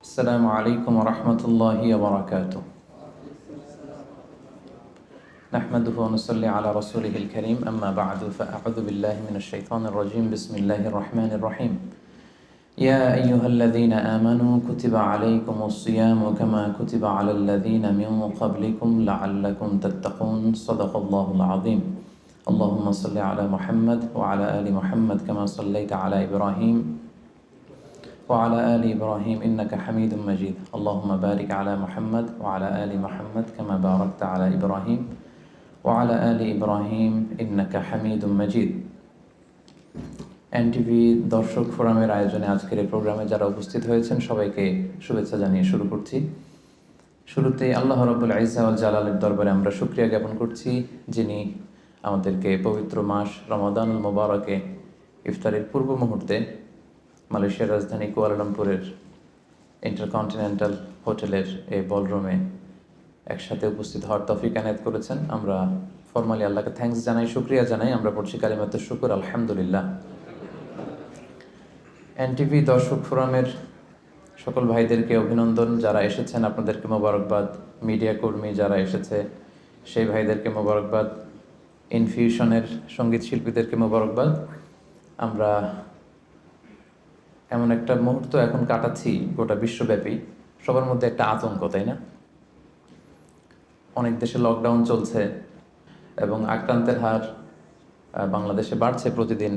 السلام عليكم ورحمة الله وبركاته. نحمده ونصلي على رسوله الكريم، أما بعد، فأعوذ بالله من الشيطان الرجيم. بسم الله الرحمن الرحيم. يا أيها الذين آمنوا كتب عليكم الصيام كما كتب على الذين من قبلكم لعلكم تتقون. صدق الله العظيم. اللهم صل على محمد وعلى آل محمد كما صليت على إبراهيم وعلى آل إبراهيم إنك حميد مجيد. اللهم بارك على محمد وعلى آل محمد كما باركت على إبراهيم وعلى آل إبراهيم إنك حميد مجيد. NTV দর্শক ফোরামের আয়োজনে আজকের এই প্রোগ্রামে যারা উপস্থিত হয়েছেন সবাইকে শুভেচ্ছা জানিয়ে শুরু করছি। শুরুতে আল্লাহ রাব্বুল ইজ্জা ওয়াল জালালের দরবারে আমরা শুকরিয়া জ্ঞাপন করছি, যিনি আমাদেরকে পবিত্র মাস রমাদানুল মুবারকে ইফতারের পূর্ব মুহূর্তে মালয়েশিয়ার রাজধানী কুয়ালালামপুরের ইন্টারকন্টিনেন্টাল হোটেলের এই বলরুমে একসাথে উপস্থিত হওয়ার তৌফিক এনায়েত করেছেন। আমরা ফরমালি আল্লাহকে থ্যাঙ্কস জানাই, শুকরিয়া জানাই। আমরা পড়ছি কালিমাতুশ শুকর, আলহামদুলিল্লাহ। এনটিভি দর্শক ফোরামের সকল ভাইদেরকে অভিনন্দন, যারা এসেছেন আপনাদেরকে মোবারকবাদ। মিডিয়া কর্মী যারা এসেছে সেই ভাইদেরকে মোবারকবাদ। ইনফিউশনের সঙ্গীত শিল্পীদেরকে মোবারকবাদ। আমরা এমন একটা মুহূর্ত এখন কাটাচ্ছি গোটা বিশ্বব্যাপী, সবার মধ্যে একটা আতঙ্ক, তাই না? অনেক দেশে লকডাউন চলছে এবং আক্রান্তের হার বাংলাদেশে বাড়ছে প্রতিদিন।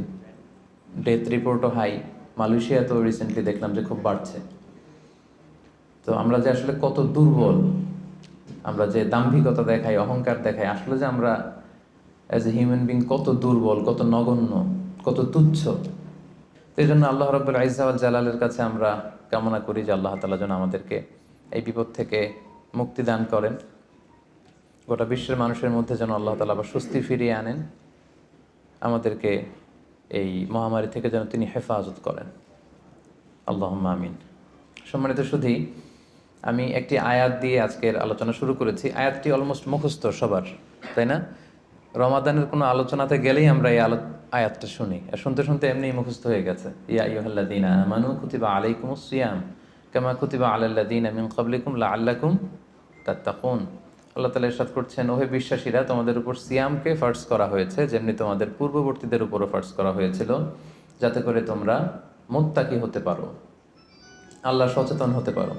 ডেথ রিপোর্টও হাই। মালয়েশিয়াতেও রিসেন্টলি দেখলাম যে খুব বাড়ছে। তো আমরা যে আসলে কত দুর্বল, আমরা যে দাম্ভিকতা দেখাই, অহংকার দেখাই, আসলে যে আমরা অ্যাজ এ হিউম্যান বিং কত দুর্বল, কত নগণ্য, কত তুচ্ছ। তো এই জন্য আল্লাহ রাব্বুল ইজ্জা ওয়াল জালালের কাছে আমরা কামনা করি যে আল্লাহ তাআলা যেন আমাদেরকে এই বিপদ থেকে মুক্তি দান করেন। গোটা বিশ্বের মানুষের মধ্যে যেন আল্লাহ তাআলা আবার স্বস্তি ফিরিয়ে আনেন। আমাদেরকে এই মহামারী থেকে যেন তিনি হেফাজত করেন। আল্লাহুম্মা আমিন। সম্মানিত সুধী, আমি একটি আয়াত দিয়ে আজকের আলোচনা শুরু করেছি। আয়াতটি অলমোস্ট মুখস্থ সবার, তাই না? রমাদানের কোনো আলোচনাতে গেলেই আমরা এই আয়াতটা শুনি, আর শুনতে শুনতে এমনিই মুখস্থ হয়ে গেছে। ইয়া আইয়ুহাল্লাযীনা আমানু কুতিবা আলাইকুমুস সিয়াম কামা কুতিবা আলাল্লাযীনা মিন ক্বাবলিকুম লাআল্লাকুম তাত্তাকুন। আল্লাহ তাআলা ইরশাদ করছেন, ওহে বিশ্বাসীরা, তোমাদের উপর সিয়ামকে ফার্জ করা হয়েছে যেমনি তোমাদের পূর্ববর্তীদের উপরও ফার্জ করা হয়েছিল, যাতে করে তোমরা মুত্তাকি হতে পারো, আল্লাহ সচেতন হতে পারো।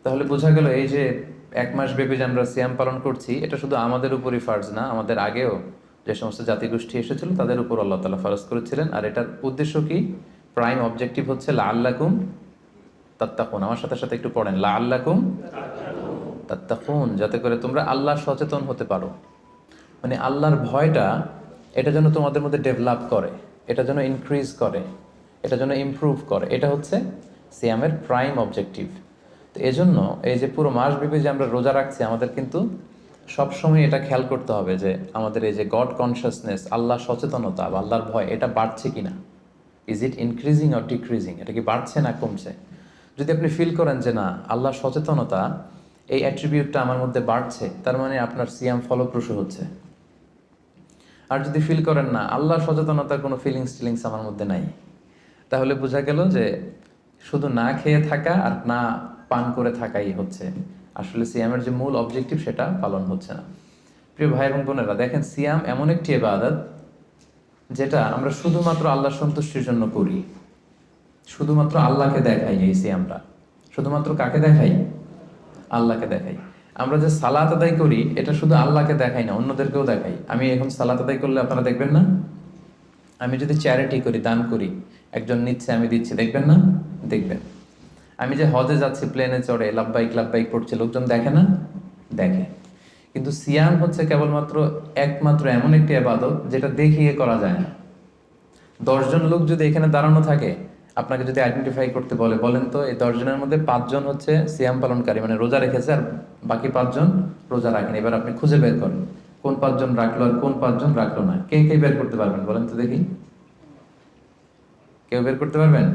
তাহলে বোঝা গেল এই যে এক মাস ব্যাপী যে আমরা সিয়াম পালন করছি, এটা শুধু আমাদের উপরই ফার্জ না, আমাদের আগেও যে সমস্ত জাতিগোষ্ঠী এসেছিল তাদের উপর আল্লাহ তাআলা ফারজ করেছিলেন। আর এটার উদ্দেশ্য কি? প্রাইম অবজেক্টিভ হচ্ছে লাআল্লাকুম তাত্তাকুন। আমার সাথে সাথে একটু পড়েন, লাআল্লাকুম তাত্তাকুন, যাতে করে তোমরা আল্লাহ সচেতন হতে পারো। মানে আল্লাহর ভয়টা এটা যেন তোমাদের মধ্যে ডেভেলপ করে, এটা যেন ইনক্রিজ করে, এটা যেন ইমপ্রুভ করে। এটা হচ্ছে সিয়ামের প্রাইম অবজেক্টিভ। তো এজন্য এই যে পুরো মাসব্যাপী যে আমরা রোজা রাখছি, আমাদের কিন্তু সবসময় এটা খেয়াল করতে হবে যে আমাদের এই যে গড কনসিয়াসনেস, আল্লাহ সচেতনতা বা আল্লাহর ভয়, এটা বাড়ছে কিনা। Is it increasing or decreasing? এটা কি বাড়ছে না কমছে? যদি আপনি ফিল করেন যে না, আল্লাহর সচেতনতা, এই অ্যাট্রিবিউটটা আমার মধ্যে বাড়ছে, তার মানে আপনার সিয়াম ফলপ্রসূ হচ্ছে। আর যদি ফিল করেন না, আল্লাহর সচেতনতার কোনো ফিলিংস আমার মধ্যে নাই, তাহলে বোঝা গেল যে শুধু না খেয়ে থাকা আর না পান করে থাকাই হচ্ছে আসলে সিয়ামের যে মূল অবজেক্টিভ, সেটা পালন হচ্ছে না। প্রিয় ভাই এবং বোনেরা, দেখেন, সিয়াম এমন একটি ইবাদত যেটা আমরা শুধুমাত্র আল্লাহর সন্তুষ্টির জন্য করি, শুধুমাত্র আল্লাহকে দেখাই। এই সিয়ামটা শুধুমাত্র কাকে দেখাই? আল্লাহকে দেখাই। আমরা যে সালাত আদায় করি, এটা শুধু আল্লাহকে দেখাই না, অন্যদেরকেও দেখাই। আমি এখন সালাত আদায় করলে আপনারা দেখবেন না? আমি যদি চ্যারিটি করি, দান করি, একজন নিচ্ছে, আমি দিচ্ছি, দেখবেন না? দেখবেন। আমি যে হজে যাচ্ছি, প্লেনে চড়ে লাব্বাইক লাব্বাইক পড়ছে, লোকজন দেখে না? দেখে। কিন্তু সিয়াম হচ্ছে কেবলমাত্র একমাত্র এমন একটি ইবাদত যেটা দেখিয়ে করা যায় না। 10 জন লোক যদি এখানে দাঁড়ানো থাকে, আপনাকে যদি আইডেন্টিফাই করতে বলে, বলেন তো এই 10 জনের মধ্যে 5 জন হচ্ছে সিয়াম পালনকারী, মানে রোজা রেখেছে, আর বাকি 5 জন রোজা রাখেন। এবার আপনি খুঁজে বের করেন কোন 5 জন রাখলো আর কোন 5 জন রাখলো না। কে কে বের করতে পারবেন বলেন তো দেখি? কেউ বের করতে পারবেন?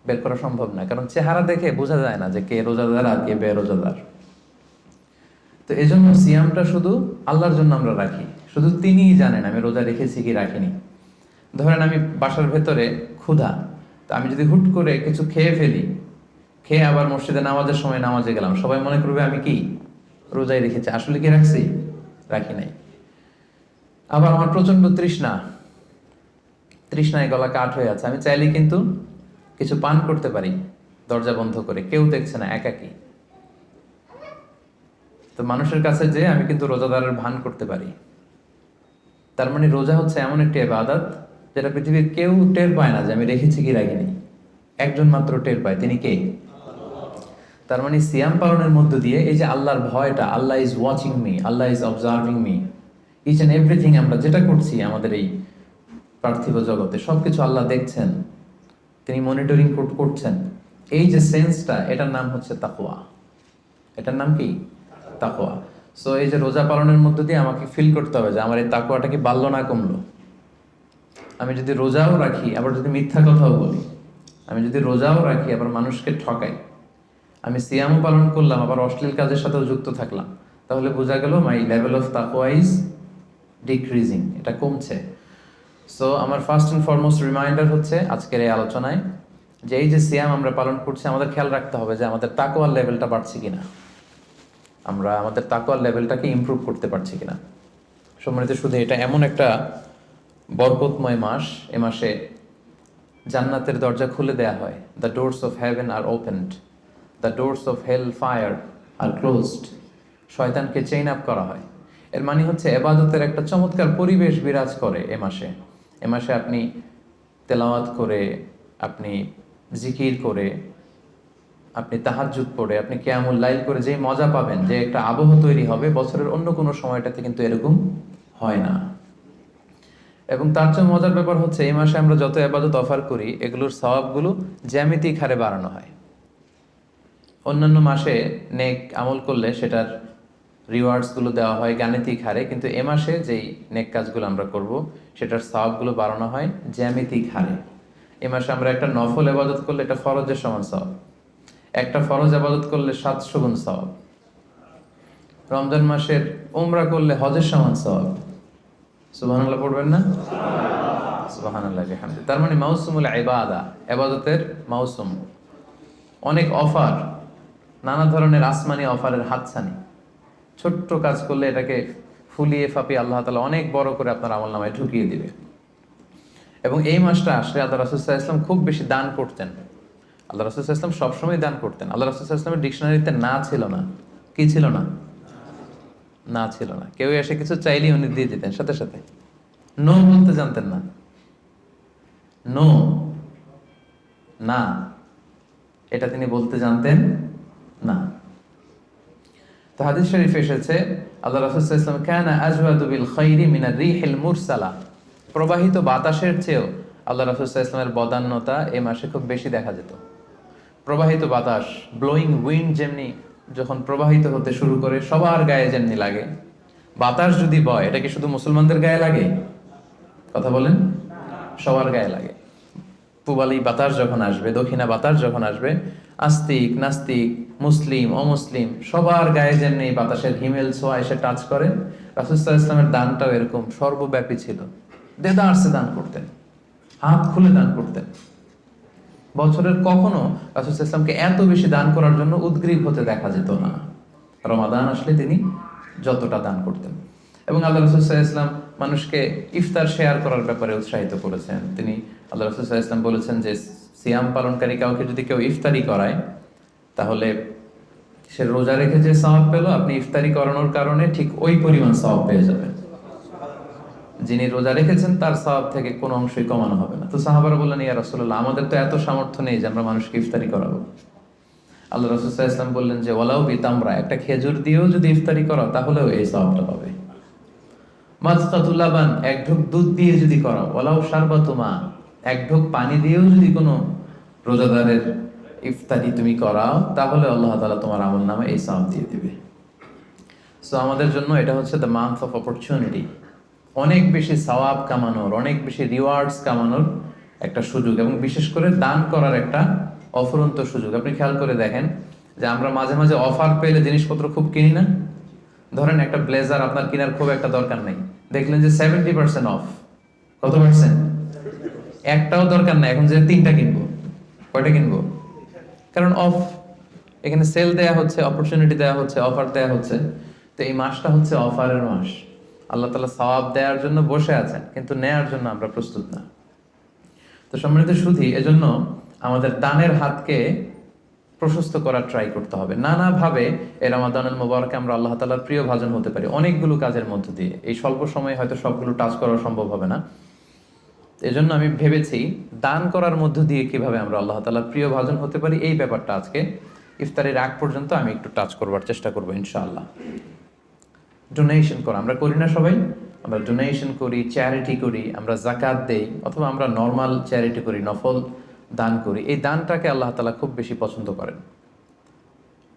বের করা সম্ভব না, কারণ চেহারা দেখে বোঝা যায় না যে কে রোজাদার আর কে বেরোজাদার। তো এই জন্য সিয়ামটা শুধু আল্লাহর জন্য আমরা রাখি, শুধু তিনিই জানেন আমি রোজা রেখেছি কি রাখিনি। ধরেন আমি বাসার ভেতরে ক্ষুধা, তো আমি যদি হুট করে কিছু খেয়ে ফেলি, খেয়ে আবার মসজিদে নামাজের সময় নামাজে গেলাম, সবাই মনে করবে আমি কি রোজাই রেখেছি। আসলে কি রাখছি? রাখি নাই। আবার আমার প্রচন্ড তৃষ্ণা, তৃষ্ণায় গলা কাঠ হয়ে আছে, আমি চাইলে কিন্তু কিছু পান করতে পারি দরজা বন্ধ করে, কেউ দেখছে না, একাকি। তো মানুষের কাছে যে আমি কিন্তু রোজাদারের ভান করতে পারি। তার মানে রোজা হচ্ছে এমন একটি ইবাদত যেটা পৃথিবীর কেউ টের পায় না যে আমি রেখেছি কি রাখিনি। একজন মাত্র টের পায়, তিনি কে? তার মানে সিয়াম পালনের মধ্য দিয়ে এই যে আল্লাহর ভয়টা, Allah is watching me, Allah is observing me, each and everything আমরা যেটা করছি আমাদের এই পার্থিব জগতে সবকিছু আল্লাহ দেখছেন, তিনি মনিটরিং করছেন। এই যে সেন্সটা, এটার নাম হচ্ছে তাকওয়া। এটার নাম কি? তাকওয়া। সো এই যে রোজা পালনের মধ্য দিয়ে আমাকে ফিল করতে হবে যে আমার এই তাকওয়াটা কি বাড়লো না কমলো। আমি যদি রোজাও রাখি আবার যদি মিথ্যা কথাও বলি, আমি যদি রোজাও রাখি আবার মানুষকে ঠকাই, আমি সিয়ামও পালন করলাম আবার অশ্লীল কাজের সাথেও যুক্ত থাকলাম, তাহলে বোঝা গেল মাই লেভেল অফ তাকওয়া ইজ ডিক্রিজিং, এটা কমছে। সো আমার ফার্স্ট অ্যান্ড ফরমোস্ট রিমাইন্ডার হচ্ছে আজকের এই আলোচনায় যে এই যে সিয়াম আমরা পালন করছি, আমাদের খেয়াল রাখতে হবে যে আমাদের তাকওয়ার লেভেলটা বাড়ছে কিনা, আমরা আমাদের তাকওয়ার লেভেলটাকে ইমপ্রুভ করতে পারছি কিনা। সম্মানিত, শুধু এটা এমন একটা বরকতময় মাস, এ মাসে জান্নাতের দরজা খুলে দেয়া হয়। The doors of heaven are opened, the doors of hellfire are closed. শয়তানকে চেইন আপ করা হয়। এর মানে হচ্ছে এবাদতের একটা চমৎকার পরিবেশ বিরাজ করে এ মাসে। এ মাসে আপনি তেলাওয়াত করে, আপনি জিকির করে, আপনি তাহাজ্জুদ পড়ে, আপনি কিয়ামুল লাইল করে যে মজা পাবেন, যে একটা আবহ তৈরি হবে, বছরের অন্য কোনো সময়টাতে কিন্তু এরকম হয় না। এবং তার চেয়ে মজার ব্যাপার হচ্ছে এই মাসে আমরা যত ইবাদত অফার করি এগুলোর সওয়াবগুলো জ্যামিতিক হারে বাড়ানো হয়। অন্যান্য মাসে নেক আমল করলে সেটার রিওয়ার্ডসগুলো দেওয়া হয় গাণিতিক হারে, কিন্তু এ মাসে যেই নেক কাজগুলো আমরা করব সেটার সওয়াবগুলো বাড়ানো হয় জ্যামিতিক হারে। এ মাসে আমরা একটা নফল ইবাদত করলে এটা ফরজের সমান সওয়াব, একটা ফরজ ইবাদত করলে 700 গুণ সওয়াব, রমজান মাসের উমরা করলে হজের সমান সওয়াব। সুবহানাল্লাহ পড়বেন না? সুবহানাল্লাহ বিহামদিহি। তার মানে মাউসুমুল ইবাদা, ইবাদতের মাউসুম, অনেক অফার, নানা ধরনের আসমানি অফারের হাতছানি। ছোট্ট কাজ করলে এটাকে ফুলিয়ে ফাপিয়ে আল্লাহ তাআলা অনেক বড় করে আপনার আমলনামায় ঢুকিয়ে দিবে। এবং এই মাসটা আসলে আল্লাহ রাসূল সাল্লাল্লাহু আলাইহি ওয়াসাল্লাম খুব বেশি দান করতেন। আল্লাহ রাসূল সাল্লাল্লাহু আলাইহি ওয়াসাল্লাম সবসময় দান করতেন। আল্লাহ রাসূল সাল্লাল্লাহু আলাইহি ওয়াসাল্লামের ডিকশনারিতে না ছিল না, কি ছিল না? না ছিল না। কেউ এসে কিছু চাইলেই উনি দিয়ে দিতেন সাথে সাথে। নো বলতে জানতেন না। নো, না, এটা তিনি বলতে জানতেন না। তো হাদিস শরীফে এসেছে আল্লাহ রাসূল সাল্লাল্লাহু আলাইহি ওয়াসাল্লাম কানা আজওয়াদু বিল খাইরি মিনার রিহিল মুরসালা। প্রবাহিত বাতাসের চেয়েও আল্লাহ রাসূল সাল্লাল্লাহু আলাইহি ওয়াসাল্লামের বদান্যতা এই মাসে খুব বেশি দেখা যেত। প্রবাহিত বাতাস, ব্লোয়িং উইন্ড যেমনি যখন প্রবাহিত হতে শুরু করে সবার গায়ে যেমনি লাগে, বাতাস যদি বয় এটা কি শুধু মুসলমানদের গায়ে লাগে? কথা বলেন, সবার গায়ে লাগে। পূবালি বাতাস যখন আসবে, দক্ষিণা বাতাস যখন আসবে, আস্তিক নাস্তিক, মুসলিম অমুসলিম সবার গায়ে যেমনি বাতাসের হিমেল ছোঁয়া এসে টাচ করে, রাসূল সাল্লাল্লাহু আলাইহি ওয়াসাল্লামের দানটাও এরকম সর্বব্যাপী ছিল। দেদারসে দান করতেন, হাত খুলে দান করতেন। বছরের কখনো রাসূল সাল্লাল্লাহু আলাইহি ওয়াসাল্লামকে এত বেশি দান করার জন্য উদগ্রীব হতে দেখা যেত না। রমাদান আসলে তিনি যতটা দান করতেন। এবং আল্লাহ রাসূল সাল্লাল্লাহু আলাইহি ওয়াসাল্লাম মানুষকে ইফতার শেয়ার করার ব্যাপারে উৎসাহিত করেছেন। তিনি আল্লাহ রাসূল সাল্লাল্লাহু আলাইহি ওয়াসাল্লাম বলেছেন যে সিয়াম পালনকারী কাউকে যদি কেউ ইফতারি করায় তাহলে সে রোজা রেখে যে সওয়াব পেল, আপনি ইফতারি করানোর কারণে ঠিক ওই পরিমাণ সওয়াব পেয়ে যাবেন। যিনি রোজা রেখেছেন তার সওয়াব থেকে কোনো অংশই কমানো হবে না। তো সাহাবারা বললেন, ইয়া রাসূলুল্লাহ, আমাদের তো এত সামর্থ্য নেই যে আমরা মানুষকে ইফতারি করাবো। আল্লাহ রাসূল সাল্লাল্লাহু আলাইহি ওয়াসাল্লাম বললেন যে ওয়ালাউ বিতামরা, একটা খেজুর দিয়েও যদি ইফতারি করো তাহলেও এই সওয়াবটা পাবে। মাসকাতুল লাবান, এক ঢোক দুধ দিয়ে যদি করো, ওয়ালাউ শারবাতু মা, এক ঢোক পানি দিয়েও যদি কোনো রোজাদারের ইফতারি তুমি করাও তাহলে আল্লাহ তাআলা তোমার আমলনামায় এই সওয়াব দিয়ে দিবে। সো আমাদের জন্য এটা হচ্ছে দ্য মান্থ অফ অপরচুনিটি, অনেক বেশি সওয়াব কামানোর, অনেক বেশি রিওয়ার্ডস কামানোর একটা সুযোগ, এবং বিশেষ করে দান করার একটা অফুরন্ত সুযোগ। আপনি খেয়াল করে দেখেন যে আমরা মাঝে মাঝে অফার পেলে জিনিসপত্র খুব কিনি না। ধরেন একটা ব্লেজার আপনার কেনার খুব একটা দরকার নেই, দেখলেন যে 70% অফ। কত পার্সেন্ট? একটাও দরকার না, এখন যে 3টা কিনবো, কয়টা কিনবো? কারণ অফ, এখানে সেল দেয়া হচ্ছে, অপরচুনিটি দেয়া হচ্ছে, অফার দেয়া হচ্ছে। তো এই মাসটা হচ্ছে অফারের মাস। আল্লাহ তাআলা সওয়াব দেওয়ার জন্য বসে আছেন, কিন্তু নেয়ার জন্য আমরা প্রস্তুত না। তো সম্মানিত সুধী, এজন্য আমাদের দানের হাতকে প্রশস্ত করার ট্রাই করতে হবে নানাভাবে। এই রমাদানুল মুবারকে আমরা আল্লাহ তাআলার প্রিয় ভাজন হতে পারি অনেকগুলো কাজের মধ্য দিয়ে। এই স্বল্প সময়ে হয়তো সবগুলো টাচ করা সম্ভব হবে না, এজন্য আমি ভেবেছি দান করার মধ্য দিয়ে কিভাবে আমরা আল্লাহ তাআলার প্রিয় ভাজন হতে পারি, এই ব্যাপারটা আজকে ইফতারের আগ পর্যন্ত আমি একটু টাচ করবার চেষ্টা করবো ইনশাআল্লাহ। ডোনেশন করা আমরা করি না সবাই? আমরা ডোনেশন করি, চ্যারিটি করি, আমরা জাকাত দেই, অথবা আমরা নর্মাল চ্যারিটি করি, নফল দান করি। এই দানটাকে আল্লাহ তাআলা খুব বেশি পছন্দ করেন,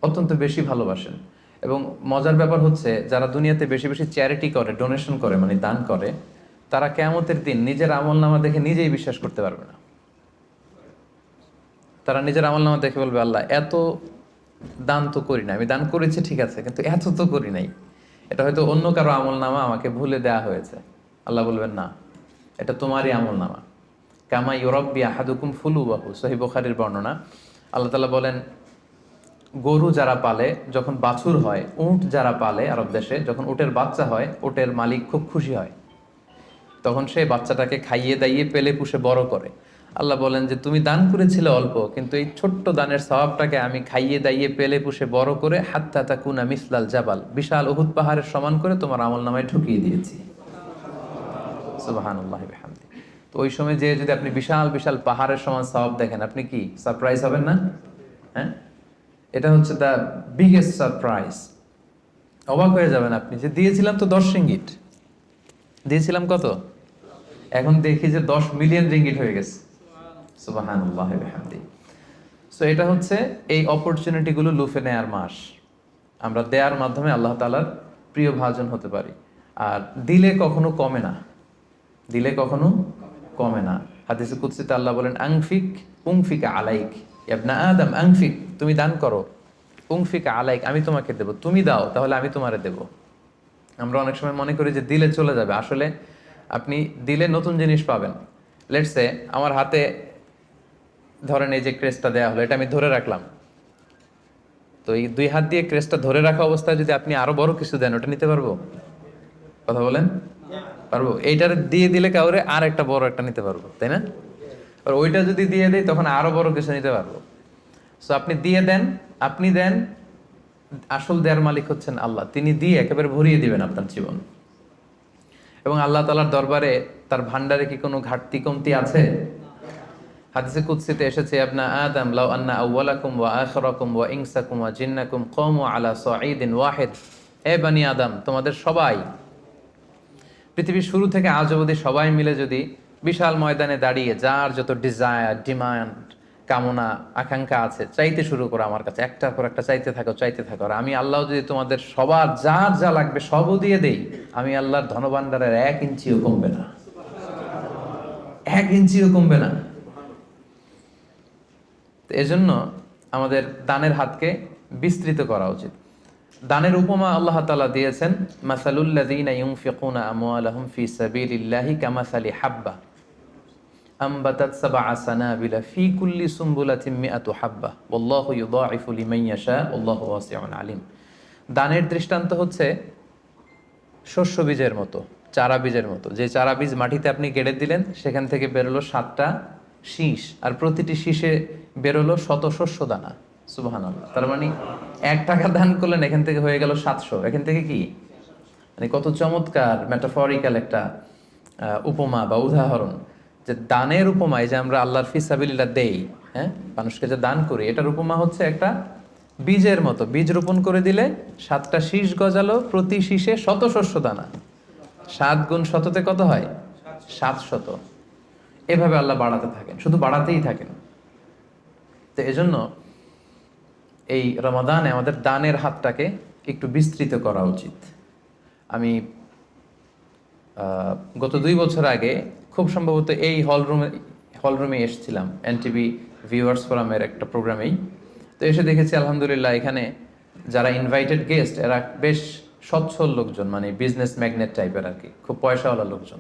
অত্যন্ত বেশি ভালোবাসেন। এবং মজার ব্যাপার হচ্ছে, যারা দুনিয়াতে বেশি বেশি চ্যারিটি করে, ডোনেশন করে, মানে দান করে, তারা কিয়ামতের দিন নিজের আমলনামা দেখে নিজেই বিশ্বাস করতে পারবে না। তারা নিজের আমলনামা দেখে বলবে, আল্লাহ এত দান তো করি না, আমি দান করেছি ঠিক আছে, কিন্তু এত তো করি নাই, এটা হয়তো অন্য কারো আমলনামা, আমাকে ভুলে দেয়া হয়েছে। আল্লাহ বলবেন, না, এটা তোমারই আমলনামা। কামা ইউরাব্বি আহাদুকুম ফুলুবাহু, সহিহ বুখারীর বর্ণনা। আল্লাহ তাআলা বলেন, গরু যারা পালে, যখন বাছুর হয়, উট যারা পালে আরব দেশে, যখন উটের বাচ্চা হয়, উটের মালিক খুব খুশি হয়, তখন সে বাচ্চাটাকে খাইয়ে দাইয়ে পেলে পুষে বড় করে। আল্লাহ বলেন যে তুমি দান করেছিলে অল্প, কিন্তু এই ছোট্ট দানের সওয়াবটাকে আমি খাইয়ে দাইয়ে পেলে পুষে বড় করে হাত্তা তাকুনা মিসলাল জাবাল, বিশাল উহুদ পাহাড়ের সমান করে তোমার আমলনামায় ঢুকিয়ে দিয়েছি। সুবহানাল্লাহি ওয়া বিহামদিহি। তো ওই সময় যে যদি আপনি বিশাল বিশাল পাহাড়ের সমান সওয়াব দেখেন, আপনি কি সারপ্রাইজ হবেন না? হ্যাঁ, এটা হচ্ছে দ্য বিগেস্ট সারপ্রাইজ। অবাক হয়ে যাবেন আপনি, যে দিয়েছিলাম তো 10 রিঙ্গিট, দিয়েছিলাম কত, এখন দেখি যে 10 মিলিয়ন রিঙ্গিট হয়ে গেছে। সুবহানাল্লাহ ওয়া বিহামদিহি। সো এটা হচ্ছে এই অপরচুনিটিগুলো লুফে নেয়ার মাস। আমরা দেয়ার মাধ্যমে আল্লাহ তাআলার প্রিয় ভাজন হতে পারি। আর দিলে কখনো কমে না, দিলে কখনো কমে না। হাদিসে কুদসিতে আল্লাহ বলেন, আনফিক উনফিকা আলাইক, ইবনা আদম আনফিক, তুমি দান করো, উনফিকা আলাইক, আমি তোমাকে দেব, তুমি দাও তাহলে আমি তোমারে দেব। আমরা অনেক সময় মনে করি যে দিলে চলে যাবে, আসলে আপনি দিলে নতুন জিনিস পাবেন। লেটস সে আমার হাতে ধরেন এই যে ক্রেস্টটা দেওয়া হলো, এটা আমি ধরে রাখলাম, তো এই 2 হাত দিয়ে ক্রেস্টটা ধরে রাখা অবস্থায় যদি আপনি আরো বড় কিছু দেন, ওটা নিতে পারবো? কথা বলেন, পারবো? এইটার দিয়ে দিলে কাউরে আর একটা বড় একটা নিতে পারবো, তাই না? আর ওইটা যদি দিয়ে দেয়, তখন আরো বড় কিছু নিতে পারবো। সো আপনি দিয়ে দেন, আপনি দেন, আসল দেয়ার মালিক হচ্ছেন আল্লাহ। তিনি দিয়ে একেবারে ভরিয়ে দিবেন আপনার জীবন। এবং আল্লাহ তাআলার দরবারে তার ভান্ডারে কি কোনো ঘাটতি কমতি আছে? হাদিসে কুদসিতে এসেছে, আপনা আদম লাউ আন্না আউওয়ালাকুম ওয়া আখিরাকুম ওয়া ইনসাকুম ওয়া জিন্নাকুম কামু আলা সাঈদিন ওয়াহিদ, হে বনি আদম, তোমাদের সবাই, পৃথিবীর শুরু থেকে আজ অবধি সবাই মিলে যদি বিশাল ময়দানে দাঁড়িয়ে যার যত ডিজায়ার, ডিমান্ড, কামনা, আকাঙ্ক্ষা আছে, চাইতে শুরু করো আমার কাছে, একটার পর একটা চাইতে থাকো, চাইতে থাকো, আর আমি আল্লাহ যদি তোমাদের সবার যার যা লাগবে সবও দিয়ে দেই, আমি আল্লাহর ধনভাণ্ডারের 1 ইঞ্চিও কমবে না, 1 ইঞ্চিও কমবে না। এজন্য আমাদের দানের হাতকে বিস্তৃত করা উচিত। দানের উপমা আল্লাহ তাআলা দিয়েছেন, মাসালুল্লাযীনা ইউনফিকুনা আমওয়ালাহুম ফি সাবিলিল্লাহি কামাসালি হাব্বা আমবাতাত সাবআ সানাবিলা ফি কুল্লি সুমবুলাতিন মিআতু হাব্বা ওয়াল্লাহু ইউযায়িফু লিমান ইয়াশা ওয়াল্লাহু ওয়াসিউন আলিম। দানের দৃষ্টান্ত হচ্ছে শস্য বীজের মতো, চারা বীজের মতো। যে চারা বীজ মাটিতে আপনি গেড়ে দিলেন, সেখান থেকে বেরোলো 7টা শীষ, আর প্রতিটি শীষে বেরোলো শত শস্য দানা। সুবহানাল্লাহ। তার মানে 1 টাকা দান করলেন, এখান থেকে হয়ে গেল 700। এখান থেকে কি, মানে কত চমৎকার মেটাফরিক্যাল একটা উপমা বা উদাহরণ, যে দানের উপমা, এই যে আমরা আল্লাহর ফিসাবিলিল্লাহ দেই, হ্যাঁ, মানুষকে যে দান করি, এটার উপমা হচ্ছে একটা বীজের মতো। বীজ রোপণ করে দিলে 7টা শীষ গজালো, প্রতি শীষে শত শস্য দানা। 7 গুণ শততে কত হয়? 700। এভাবে আল্লাহ বাড়াতে থাকেন, শুধু বাড়াতেই থাকেন। তো এজন্য এই রমাদানে আমাদের দানের হাতটাকে একটু বিস্তৃত করা উচিত। আমি গত 2 বছর আগে খুব সম্ভবত এই হলরুমে এসেছিলাম, এনটিভি ভিউয়ার্স ফোরামের একটা প্রোগ্রামেই। তো এসে দেখেছি আলহামদুলিল্লাহ, এখানে যারা ইনভাইটেড গেস্ট, এরা বেশ সচ্ছল লোকজন, মানে বিজনেস ম্যাগনেট টাইপের আর কি, খুব পয়সাওয়ালা লোকজন।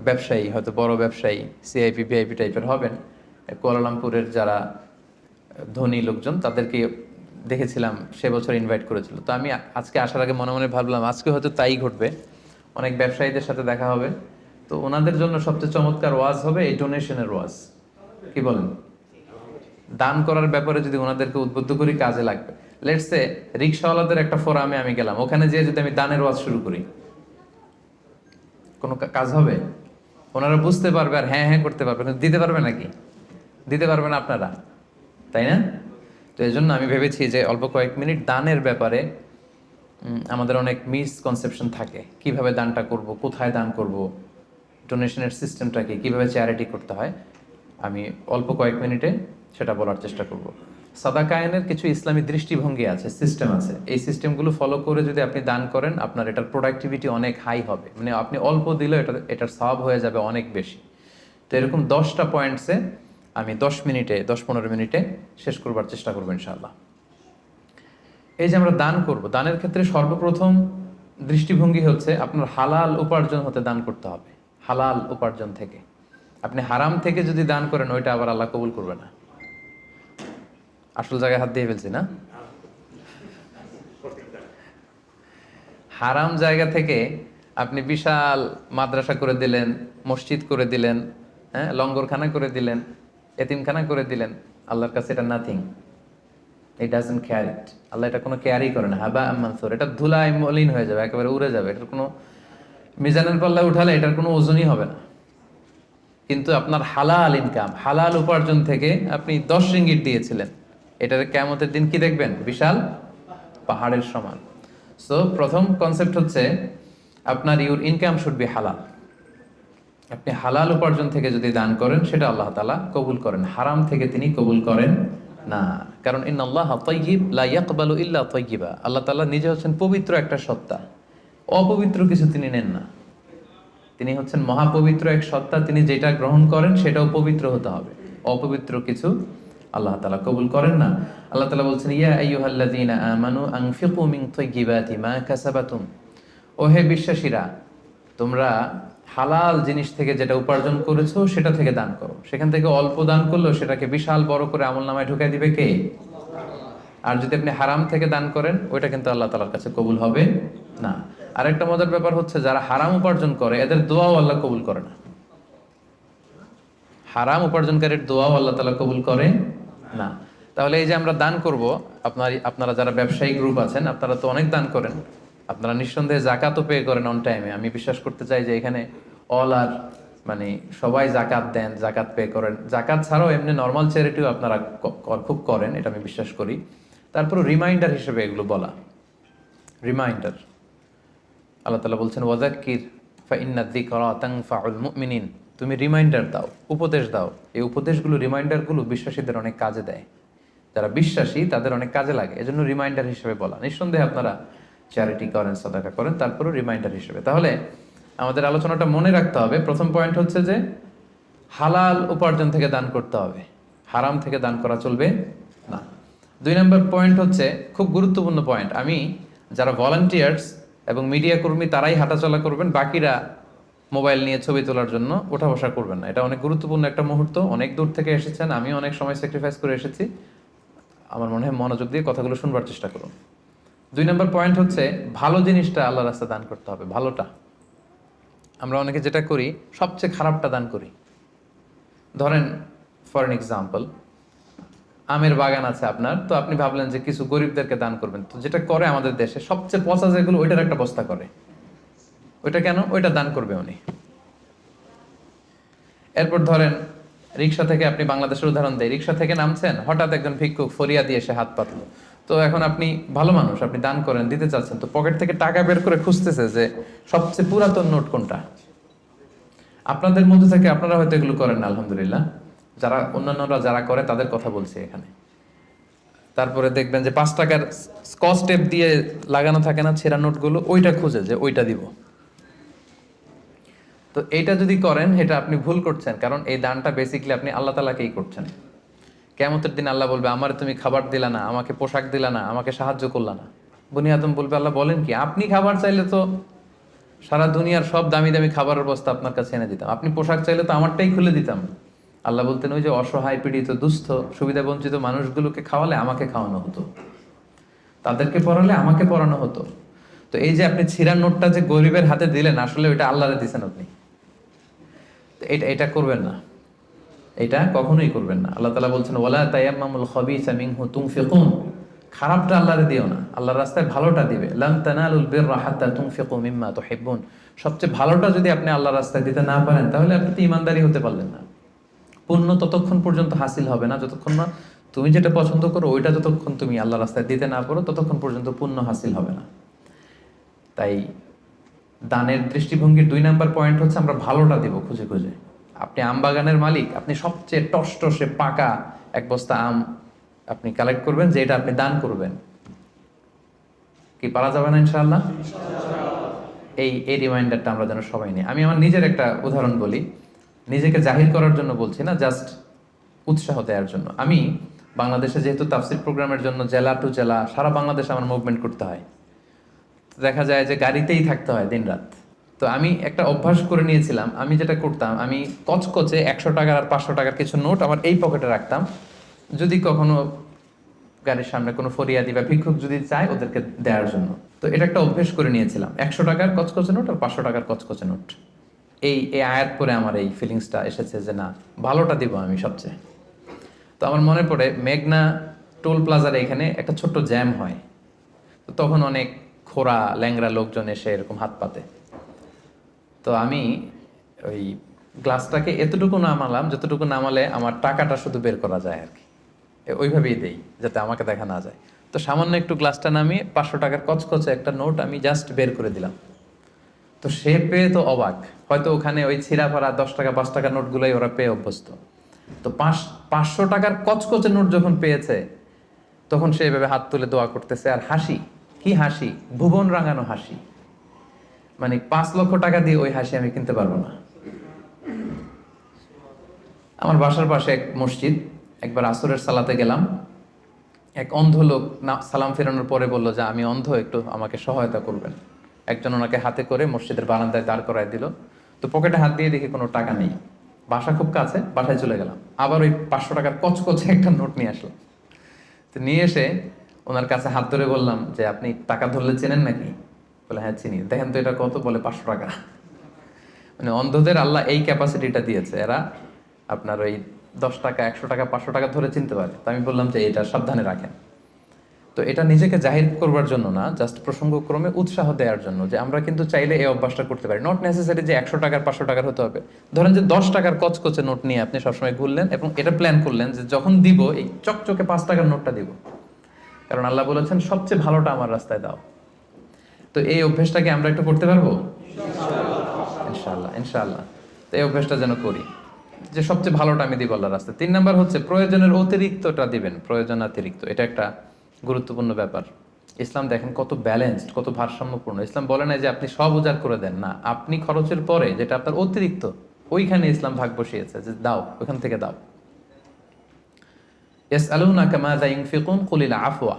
ব্যবসায়ী, হয়তো বড় ব্যবসায়ী, সিআইপি ভিআইপি টাইপের হবেন। কুয়ালালামপুরের যারা ধনী লোকজন তাদেরকে দেখেছিলাম সে বছর ইনভাইট করেছিল। তো আমি আজকে আসার আগে মনে মনে ভাবলাম আজকে হয়তো তাই ঘটবে, অনেক ব্যবসায়ীদের সাথে দেখা হবে। তো ওনাদের জন্য সবচেয়ে চমৎকার ওয়াজ হবে এই ডোনেশনের ওয়াজ। কি বলেন? দান করার ব্যাপারে যদি ওনাদেরকে উদ্বুদ্ধ করি কাজে লাগবে। লেটস সে রিক্সাওয়ালাদের একটা ফোরামে আমি গেলাম, ওখানে যেয়ে যদি আমি দানের ওয়াজ শুরু করি, কোনো কাজ হবে? ওনারা বুঝতে পারবে আর হ্যাঁ হ্যাঁ করতে পারবে, কিন্তু দিতে পারবে নাকি? দিতে পারবেন আপনারা, তাই না? তো এই জন্য আমি ভেবেছি যে অল্প কয়েক মিনিট দানের ব্যাপারে আমাদের অনেক মিসকনসেপশন থাকে। কিভাবে দানটা করব, কোথায় দান করব, ডোনেশনের সিস্টেমটা কি, কীভাবে চ্যারিটি করতে হয়, আমি অল্প কয়েক মিনিটে সেটা বলার চেষ্টা করব। সাদাকায়নের কিছু ইসলামী দৃষ্টিভঙ্গি আছে, সিস্টেম আছে। এই সিস্টেমগুলো ফলো করে যদি আপনি দান করেন আপনার এটার প্রোডাক্টিভিটি অনেক হাই হবে, মানে আপনি অল্প দিলেও এটার সওয়াব হয়ে যাবে অনেক বেশি। তো এরকম 10টা পয়েন্টসে আমি 10-15 মিনিটে শেষ করবার চেষ্টা করবো ইনশাআল্লাহ। এই যে আমরা দান করব, দানের ক্ষেত্রে সর্বপ্রথম দৃষ্টিভঙ্গি হচ্ছে আপনার হালাল উপার্জন হতে দান করতে হবে। হালাল উপার্জন থেকে। আপনি হারাম থেকে যদি দান করেন ওইটা আবার আল্লাহ কবুল করবে না। আসল জায়গায় হাত দিয়ে ফেলছি না? হারাম জায়গা থেকে আপনি বিশাল মাদ্রাসা করে দিলেন, মসজিদ করে দিলেন, হ্যাঁ, লঙ্গরখানা করে দিলেন, এতিমখানা করে দিলেন, আল্লাহর কাছে এটা নাথিং। ইট ডাজন্ট কেয়ার ইট। আল্লাহ এটা কোনো কেয়ারই করে না। হাবা মানসুর, এটা ধুলায় মলিন হয়ে যাবে, একেবারে উড়ে যাবে। এটার কোনো মিজানের পাল্লায় উঠালে এটার কোনো ওজনই হবে না। কিন্তু আপনার হালাল ইনকাম, হালাল উপার্জন থেকে আপনি 10 রিঙ্গিট দিয়েছিলেন, এটার কিয়ামতের দিন কি দেখবেন? বিশাল পাহাড়ের সমান। সো প্রথম কনসেপ্ট হচ্ছে আপনার ইউর ইনকাম শুড বি হালাল। আপনি হালাল উপার্জন থেকে যদি দান করেন সেটা আল্লাহ তাআলা কবুল করেন, হারাম থেকে তিনি কবুল করেন না। কারণ ইন্নাল্লাহ তাইয়্যিব লা ইয়াকবালু ইল্লা তাইয়্যিবা। আল্লাহ তাআলা নিজে হচ্ছেন পবিত্র একটা সত্তা, অপবিত্র কিছু তিনি নেন না। তিনি হচ্ছেন মহাপবিত্র এক সত্তা, তিনি যেটা গ্রহণ করেন সেটাও পবিত্র হতে হবে। অপবিত্র কিছু আল্লাহ তাআলা কবুল করেন না। আল্লাহ তাআলা বলছেন ইয়া আইয়ুহাল্লাযীনা আমানু আনফিকু মিন তাইয়্যিবাতি মা কাসাবাতুম। ও হে বিশ্বাসীরা, তোমরা হালাল জিনিস থেকে যেটা উপার্জন করেছো সেটা থেকে দান করো। সেখান থেকে অল্প দান করলেও সেটাকে বিশাল বড় করে আমলনামায় ঢুকাই দিবে কে? আর যদি আপনি হারাম থেকে দান করেন ওইটা কিন্তু আল্লাহ তাআলার কাছে কবুল হবে না। আরেকটা মজার ব্যাপার হচ্ছে যারা হারাম উপার্জন করে এদের দোয়াও আল্লাহ কবুল করে না। হারাম উপার্জনকারীর দোয়াও আল্লাহ তাআলা কবুল করে না। তাহলে এই যে আমরা দান করব, আপনারা যারা ব্যবসায়ী গ্রুপ আছেন আপনারা তো অনেক দান করেন, আপনারা নিঃসন্দেহে জাকাতও পে করেন অন টাইমে। আমি বিশ্বাস করতে চাই যে এখানে অল আর মানে সবাই জাকাত দেন, জাকাত পে করেন। জাকাত ছাড়াও এমনি নর্মাল চ্যারিটিও আপনারা খুব করেন, এটা আমি বিশ্বাস করি। তারপর রিমাইন্ডার হিসেবে এগুলো বলা, রিমাইন্ডার। আল্লাহ তাআলা বলছেন ওয়াযাক্কির ফাইন্না যিকরা তানফাউল মুমিনিন। তুমি রিমাইন্ডার দাও, উপদেশ দাও। এই উপদেশগুলো, রিমাইন্ডারগুলো বিশ্বাসীদের অনেক কাজে দেয়। যারা বিশ্বাসী তাদের অনেক কাজে লাগে, এজন্য রিমাইন্ডার হিসেবে বলা। নিঃসন্দেহে আপনারা চ্যারিটি করেন, সাদাকা করেন, তারপরও রিমাইন্ডার হিসেবে। তাহলে আমাদের আলোচনাটা মনে রাখতে হবে, প্রথম পয়েন্ট হচ্ছে যে হালাল উপার্জন থেকে দান করতে হবে, হারাম থেকে দান করা চলবে না। 2 নম্বর পয়েন্ট হচ্ছে খুব গুরুত্বপূর্ণ পয়েন্ট, আমি যারা ভলান্টিয়ার্স এবং মিডিয়া কর্মী তারাই হাঁটাচলা করবেন, বাকিরা মোবাইল নিয়ে ছবি তোলার জন্য ওঠা বসা করবেন না। এটা অনেক গুরুত্বপূর্ণ একটা মুহূর্ত। অনেক দূর থেকে এসেছেন, আমি অনেক সময় স্যাক্রিফাইস করে এসেছি। আমার মনে হয় মনোযোগ দিয়ে কথাগুলো শুনবার চেষ্টা করুন। 2 নম্বর পয়েন্ট হচ্ছে ভালো জিনিসটা আল্লাহর রাস্তায় দান করতে হবে, ভালোটা। আমরা অনেকে যেটা করি সবচেয়ে খারাপটা দান করি। ধরেন ফর এন এক্সাম্পল, আমের বাগান আছে আপনার, তো আপনি ভাবলেন যে কিছু গরিবদেরকে দান করবেন। তো যেটা করে আমাদের দেশে সবচেয়ে পচা যেগুলো ওইটার একটা বস্তা করে। ওইটা কেন? ওইটা দান করবে উনি। এরপর ধরেন রিক্সা থেকে, আপনি বাংলাদেশের উদাহরণ দেয়, রিক্সা থেকে নামছেন, হঠাৎ একজন ভিক্ষুক ফরিয়া দিয়ে এসে হাত পাতলো। তো এখন আপনি ভালো মানুষ, আপনি দান করেন, দিতে চাচ্ছেন, তো পকেট থেকে টাকা বের করে খুঁজতেছে যে সবচেয়ে পুরাতন নোট কোনটা। আপনাদের মধ্যে থেকে আপনারা হয়তো এগুলো করেন না, আলহামদুলিল্লাহ। যারা অন্যান্যরা যারা করে তাদের কথা বলছি এখানে। তারপরে দেখবেন যে 5 টাকার স্কচ টেপ দিয়ে লাগানো থাকে না ছেঁড়া নোটগুলো, ওইটা খুঁজে যে ওইটা দিব। তো এইটা যদি করেন এটা আপনি ভুল করছেন, কারণ এই দানটা বেসিক্যালি আপনি আল্লাহ তাআলাকেই করছেন। কিয়ামতের দিন আল্লাহ বলবে আমারে তুমি খাবার দিলা না, আমাকে পোশাক দিলা না, আমাকে সাহায্য করলা না। বনি আদম বলবে আল্লাহ বলেন কি, আপনি খাবার চাইলে তো সারা দুনিয়ার সব দামি দামি খাবারের বস্তা আপনার কাছে এনে দিতাম, আপনি পোশাক চাইলে তো আমারটাই খুলে দিতাম। আল্লাহ বলতেন ওই যে অসহায় পীড়িত দুস্থ সুবিধা বঞ্চিত মানুষগুলোকে খাওয়ালে আমাকে খাওয়ানো হতো, তাদেরকে পড়ালে আমাকে পড়ানো হতো। তো এই যে আপনি ছিঁড়ার নোটটা যে গরিবের হাতে দিলেন, আসলে ওইটা আল্লাহরে দিছেন আপনি। এটা এটা করবেন না, এটা কখনোই করবেন না। আল্লাহ তাআলা বলছেন ওয়ালা তায়াম্মামুল খাবিসা মিনহু তুনফিকুন, খারাপটা আল্লাহরে দিও না, আল্লাহর রাস্তায় ভালোটা দিবে। লান তানালুল বিররা হাত্তা তুনফিকু মিম্মা তুহিব্বুন, সবচেয়ে ভালোটা যদি আপনি আল্লাহর রাস্তায় দিতে না পারেন তাহলে আপনি তো ঈমানদারি হতে পারলেন না। পুণ্য ততক্ষণ পর্যন্ত হাসিল হবে না যতক্ষণ না তুমি যেটা পছন্দ করো ওইটা যতক্ষণ তুমি আল্লাহর রাস্তায় দিতে না পারো ততক্ষণ পর্যন্ত পুণ্য হাসিল হবে না। তাই দানের দৃষ্টিভঙ্গির 2 নাম্বার পয়েন্ট হচ্ছে আমরা ভালোটা দিব খুঁজে খুঁজে। আপনি আম বাগানের মালিক, আপনি সবচেয়ে টসটসে পাকা এক বস্তা আম আপনি কালেক্ট করবেন যে এটা আপনি দান করবেন। কি পারা যাবে না ইনশাআল্লাহ? এই রিমাইন্ডারটা আমরা যেন সবাই নিই। আমি আমার নিজের একটা উদাহরণ বলি, নিজেকে জাহির করার জন্য বলছি না, জাস্ট উৎসাহ দেওয়ার জন্য। আমি বাংলাদেশে যেহেতু তাফসির প্রোগ্রামের জন্য জেলা টু জেলা সারা বাংলাদেশে আমার মুভমেন্ট করতে হয়, দেখা যায় যে গাড়িতেই থাকতে হয় দিন রাত। তো আমি একটা অভ্যাস করে নিয়েছিলাম, আমি যেটা করতাম আমি কচকচে 100 টাকার আর 500 টাকার কিছু নোট আমার এই পকেটে রাখতাম, যদি কখনো গাড়ির সামনে কোনো ফরিয়াদি বা ভিক্ষুক যদি চায় ওদেরকে দেওয়ার জন্য। তো এটা একটা অভ্যেস করে নিয়েছিলাম, 100 টাকার কচকচে নোট আর 500 টাকার কচকচে নোট। এই আয়াত পরে আমার এই ফিলিংসটা এসেছে যে না, ভালোটা দিব আমি সবচেয়ে। তো আমার মনে পড়ে মেঘনা টোল প্লাজার এখানে একটা ছোট্ট জ্যাম হয়, তো তখন অনেক খোড়া ল্যাংরা লোকজন এসে এরকম হাত পাতে। তো আমি ওই গ্লাসটাকে এতটুকু নামালাম যতটুকু নামালে আমার টাকাটা শুধু বের করা যায় আর কি, ওইভাবেই দেই যাতে আমাকে দেখা না যায়। তো সামান্য একটু গ্লাসটা নামিয়ে 500 টাকার কচকচে একটা নোট আমি জাস্ট বের করে দিলাম। তো সে পেয়ে তো অবাক, হয়তো ওখানে ওই ছিঁড়া ফাড়া 10 টাকা 5 টাকার নোটগুলোই ওরা পেয়ে অভ্যস্ত। তো 500 টাকার কচকচে নোট যখন পেয়েছে তখন সে এভাবে হাত তুলে দোয়া করতেছে আর হাসি, কি হাসি, ভুবন রাঙানো হাসি। মানে 5 লক্ষ টাকা দিয়ে ওই হাসি আমি কিনতে পারবো না। আমার বাসার পাশে এক মসজিদ, একবার আসরের সালাতে গেলাম, এক অন্ধ লোক সালাম ফেরানোর পরে বলল যে আমি অন্ধ, একটু আমাকে সহায়তা করবেন। একজন ওনাকে হাতে করে মসজিদের বারান্দায় দাঁড় করায় দিল। তো পকেটে হাত দিয়ে দেখি কোনো টাকা নেই, বাসা খুব কাছে, বাসায় চলে গেলাম, আবার ওই 500 টাকার কচকচে একটা নোট নিয়ে আসলাম। তো নিয়ে এসে ওনার কাছে হাত ধরে বললাম যে আপনি টাকা ধরলে চেনেন নাকি? বলে হ্যাঁ চিনি। দেখেন তো এটা কত? বলে 500 টাকা। মানে অন্ধদের আল্লাহ এই ক্যাপাসিটিটা দিয়েছে, এরা আপনার ওই 10 টাকা 100 টাকা 500 টাকা ধরে চিনতে পারে। তো আমি বললাম যে এটা সাবধানে রাখেন। তো এটা নিজেকে জাহির করবার জন্য না, জাস্ট প্রসঙ্গক্রমে উৎসাহ দেওয়ার জন্য যে আমরা কিন্তু চাইলে এই অভ্যাসটা করতে পারি। নট নেসেসারি যে 100 টাকার 500 টাকার হতে হবে। ধরেন যে 10 টাকার কচকচে নোট নিয়ে আপনি সবসময় ঘুরলেন এবং এটা প্ল্যান করলেন যে যখন দিব এই চকচকে 5 টাকার নোটটা দিব, কারণ আল্লাহ বলেছেন সবচেয়ে ভালোটা আমার রাস্তায় দাও। তো এই অভ্যেসটাকে আমরা একটু করতে পারবো ইনশাআল্লাহ, ইনশাআল্লাহ। তো এই অভ্যেসটা যেন করি যে সবচেয়ে ভালোটা আমি দিব আল্লাহর রাস্তায়। 3 নাম্বার হচ্ছে প্রয়োজনের অতিরিক্তটা দিবেন, প্রয়োজনাতিরিক্ত। এটা একটা গুরুত্বপূর্ণ ব্যাপার। ইসলাম দেখেন কত ব্যালেন্সড, কত ভারসাম্যপূর্ণ। ইসলাম বলে না যে আপনি সব উজাড় করে দেন, না, আপনি খরচের পরে যেটা আপনার অতিরিক্ত ওইখানে ইসলাম ভাগ বসিয়েছে যে দাও, ওইখান থেকে দাও। ইয়াসআলুনাকা মাযা ইউনফিকুন কুলিল আফওয়া,